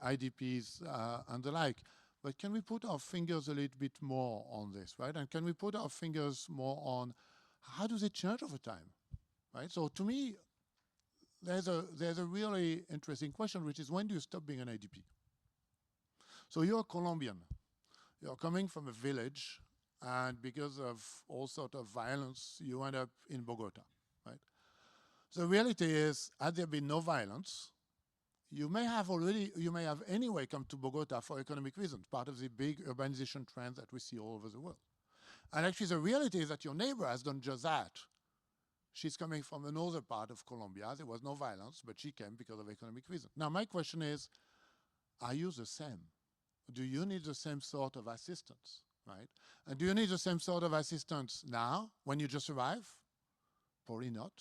IDPs, and the like. But can we put our fingers a little bit more on this, right? And can we put our fingers more on how do they change over time, right? So to me, there's a really interesting question, which is, when do you stop being an IDP? So you're a Colombian. You're coming from a village, and because of all sort of violence, you end up in Bogota, right? So the reality is, had there been no violence, you may have anyway come to Bogota for economic reasons, part of the big urbanization trend that we see all over the world. And actually the reality is that your neighbor has done just that. She's coming from another part of Colombia. There was no violence, but she came because of economic reasons. Now my question is, are you the same? Do you need the same sort of assistance, right? And do you need the same sort of assistance now, when you just arrive? Probably not.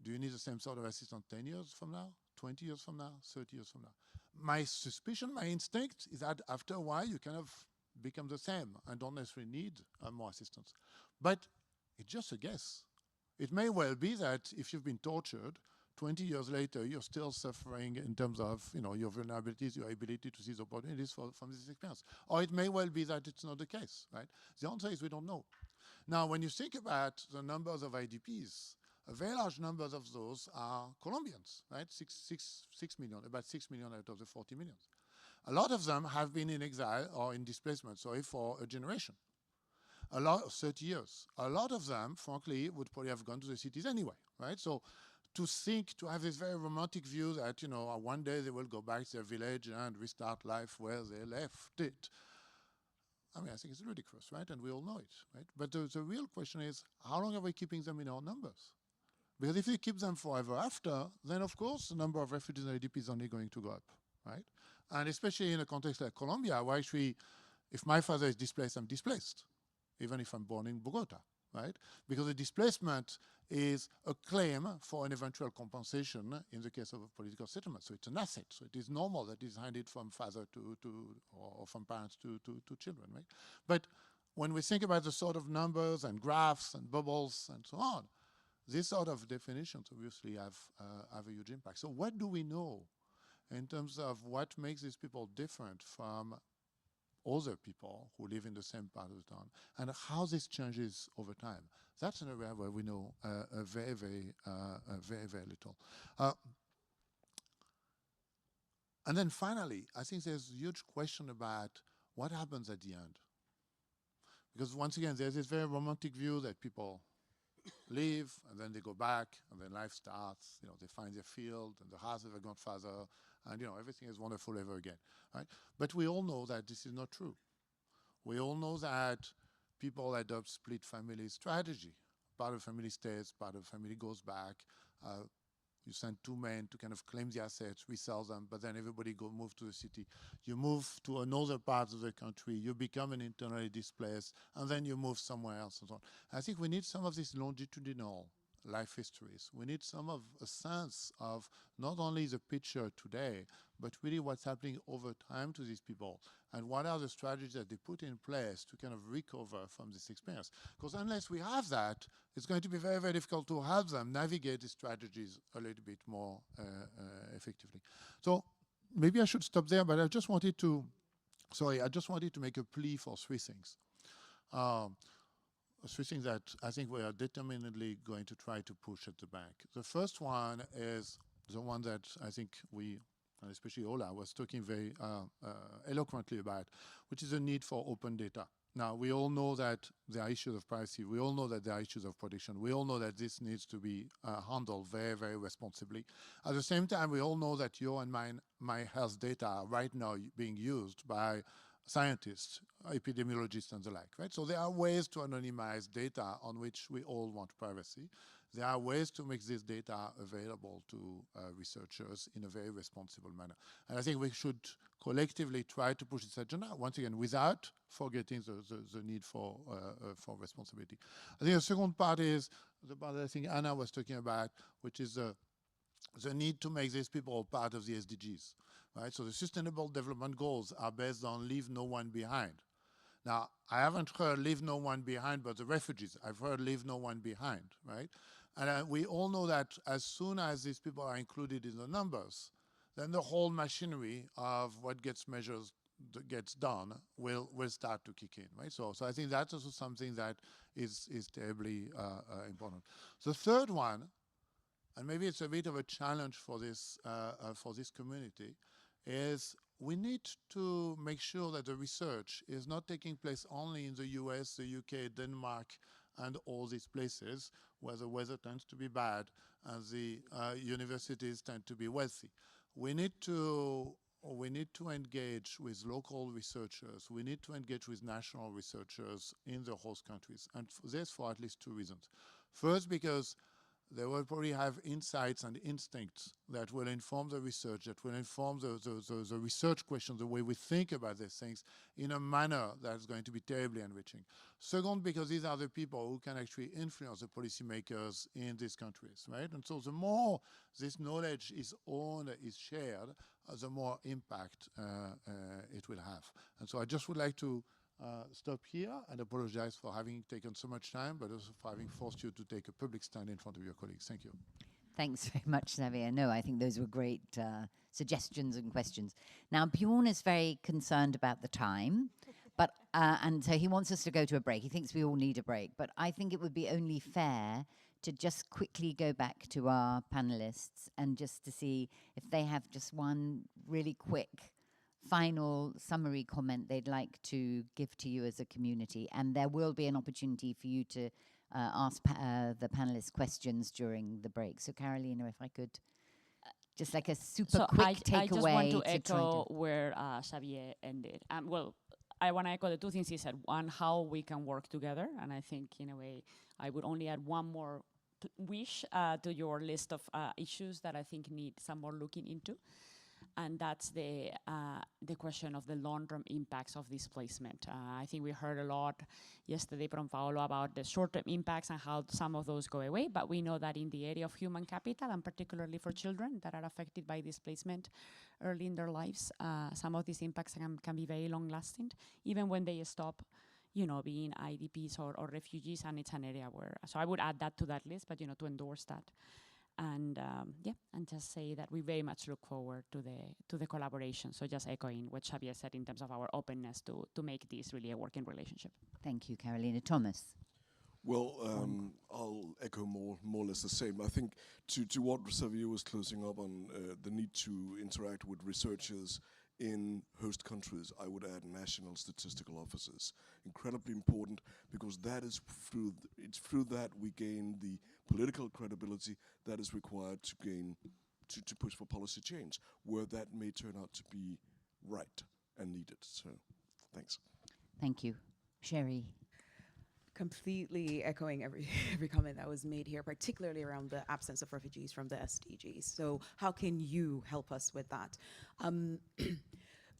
Do you need the same sort of assistance 10 years from now? 20 years from now, 30 years from now. My suspicion, my instinct is that after a while you kind of become the same and don't necessarily need more assistance. But it's just a guess. It may well be that if you've been tortured, 20 years later you're still suffering in terms of your vulnerabilities, your ability to seize opportunities from this experience. Or it may well be that it's not the case, right? The answer is we don't know. Now, when you think about the numbers of IDPs, a very large number of those are Colombians, right? 6 million, about 6 million out of the 40 million. A lot of them have been in exile or in displacement, for a generation. 30 years. A lot of them, frankly, would probably have gone to the cities anyway, right? So to have this very romantic view that, one day they will go back to their village and restart life where they left it. I mean, I think it's ludicrous, right? And we all know it, right? But the real question is, how long are we keeping them in our numbers? Because if we keep them forever after, then of course the number of refugees and IDPs is only going to go up, right? And especially in a context like Colombia, where actually, if my father is displaced, I'm displaced, even if I'm born in Bogota, right? Because the displacement is a claim for an eventual compensation in the case of a political settlement. So it's an asset. So it is normal that it's handed from father or from parents to children, right? But when we think about the sort of numbers and graphs and bubbles and so on, these sort of definitions obviously have a huge impact. So what do we know in terms of what makes these people different from other people who live in the same part of the town, and how this changes over time? That's an area where we know very, very little. And then finally, I think there's a huge question about what happens at the end. Because once again, there's this very romantic view that people leave, and then they go back, and then life starts. You know, they find their field, and the house of their grandfather, and you know, everything is wonderful ever again, right? But we all know that this is not true. We all know that people adopt split family strategy. Part of the family stays, part of the family goes back. You send two men to kind of claim the assets, resell them, but then everybody move to the city. You move to another part of the country, you become an internally displaced, and then you move somewhere else and so on. I think we need some of these longitudinal life histories. We need some of a sense of not only the picture today, but really what's happening over time to these people, and what are the strategies that they put in place to kind of recover from this experience. Because unless we have that, it's going to be very, very difficult to help them navigate these strategies a little bit more effectively. So maybe I should stop there, but I just wanted to make a plea for three things. Three things that I think we are determinedly going to try to push at the bank. The first one is the one that I think we, and especially Ola, was talking very eloquently about, which is the need for open data. Now, we all know that there are issues of privacy. We all know that there are issues of protection. We all know that this needs to be handled very, very responsibly. At the same time, we all know that your and my health data are right now being used by scientists, epidemiologists, and the like, right? So there are ways to anonymize data on which we all want privacy. There are ways to make this data available to researchers in a very responsible manner. And I think we should collectively try to push this agenda, once again, without forgetting the need for responsibility. I think the second part is the part that I think Anna was talking about, which is the need to make these people part of the SDGs. Right? So the Sustainable Development Goals are based on leave no one behind. Now, I haven't heard leave no one behind but the refugees. I've heard leave no one behind, right? And we all know that as soon as these people are included in the numbers, then the whole machinery of what gets measured, gets done, will start to kick in, right? So I think that's also something that is terribly important. The third one, and maybe it's a bit of a challenge for this community, is we need to make sure that the research is not taking place only in the US, the UK, Denmark, and all these places where the weather tends to be bad and the universities tend to be wealthy. We need to engage with local researchers. We need to engage with national researchers in the host countries, and this for at least two reasons. First, because they will probably have insights and instincts that will inform the research, that will inform the research questions, the way we think about these things in a manner that's going to be terribly enriching. Second, because these are the people who can actually influence the policymakers in these countries, right? And so the more this knowledge is owned, is shared, the more impact it will have. And so I just would like to stop here and apologize for having taken so much time, but also for having forced you to take a public stand in front of your colleagues. Thank you. Thanks very much, Xavier. No, I think those were great suggestions and questions. Now, Björn is very concerned about the time, but and so he wants us to go to a break. He thinks we all need a break, but I think it would be only fair to just quickly go back to our panelists and just to see if they have just one really quick final summary comment they'd like to give to you as a community, and there will be an opportunity for you to ask the panelists questions during the break. So Carolina, if I could, just like a super quick takeaway. I just want to echo where Xavier ended. Well, I want to echo the two things he said. One, how we can work together, and I think in a way I would only add one more wish to your list of issues that I think need some more looking into. and that's the question of the long-term impacts of displacement. I think we heard a lot yesterday from Paolo about the short-term impacts and how some of those go away, but we know that in the area of human capital, and particularly for children that are affected by displacement early in their lives, some of these impacts can be very long-lasting, even when they stop, you know, being IDPs or refugees, and it's an area where, so I would add that to that list, but, you know, to endorse that. And and just say that we very much look forward to the collaboration. So just echoing what Xavier said in terms of our openness to make this really a working relationship. Thank you, Carolina. Thomas. Well, I'll echo more or less the same. I think to what Xavier was closing up on, the need to interact with researchers in host countries, I would add national statistical offices. Incredibly important, because that is it's through that we gain the political credibility that is required to gain, to push for policy change, where that may turn out to be right and needed. So, thanks. Thank you. Sheree. Completely echoing every comment that was made here, particularly around the absence of refugees from the SDGs. So how can you help us with that?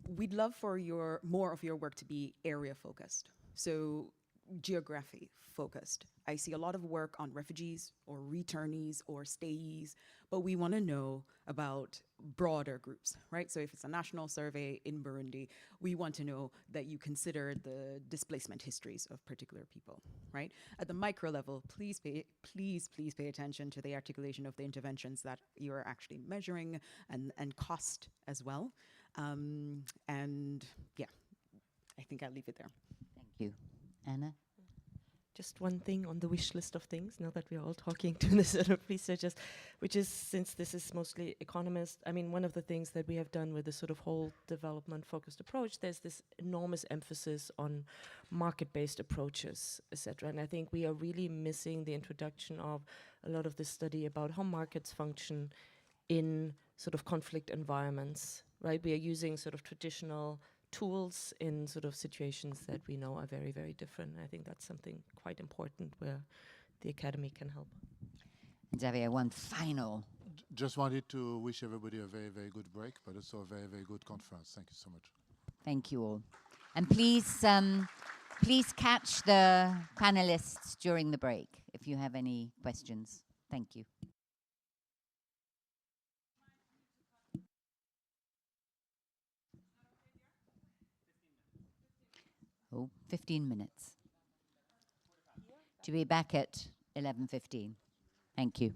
We'd love for more of your work to be area focused. So geography focused. I see a lot of work on refugees or returnees or stayees, but we want to know about broader groups, right? So if it's a national survey in Burundi, we want to know that you consider the displacement histories of particular people, right? At the micro level, please pay attention to the articulation of the interventions that you're actually measuring and cost as well. And yeah, I think I'll leave it there. Thank you. Anna? Just one thing on the wish list of things, now that we're all talking to the sort of researchers, which is, since this is mostly economists, I mean, one of the things that we have done with this sort of whole development-focused approach, there's this enormous emphasis on market-based approaches, etc. And I think we are really missing the introduction of a lot of this study about how markets function in sort of conflict environments, right? We are using sort of traditional tools in sort of situations that we know are very, very different. I think that's something quite important where the academy can help. Xavier, one final. Just wanted to wish everybody a very, very good break, but also a very, very good conference. Thank you so much. Thank you all. And please catch the panelists during the break if you have any questions. Thank you. Oh, 15 minutes. To be back at 11:15. Thank you.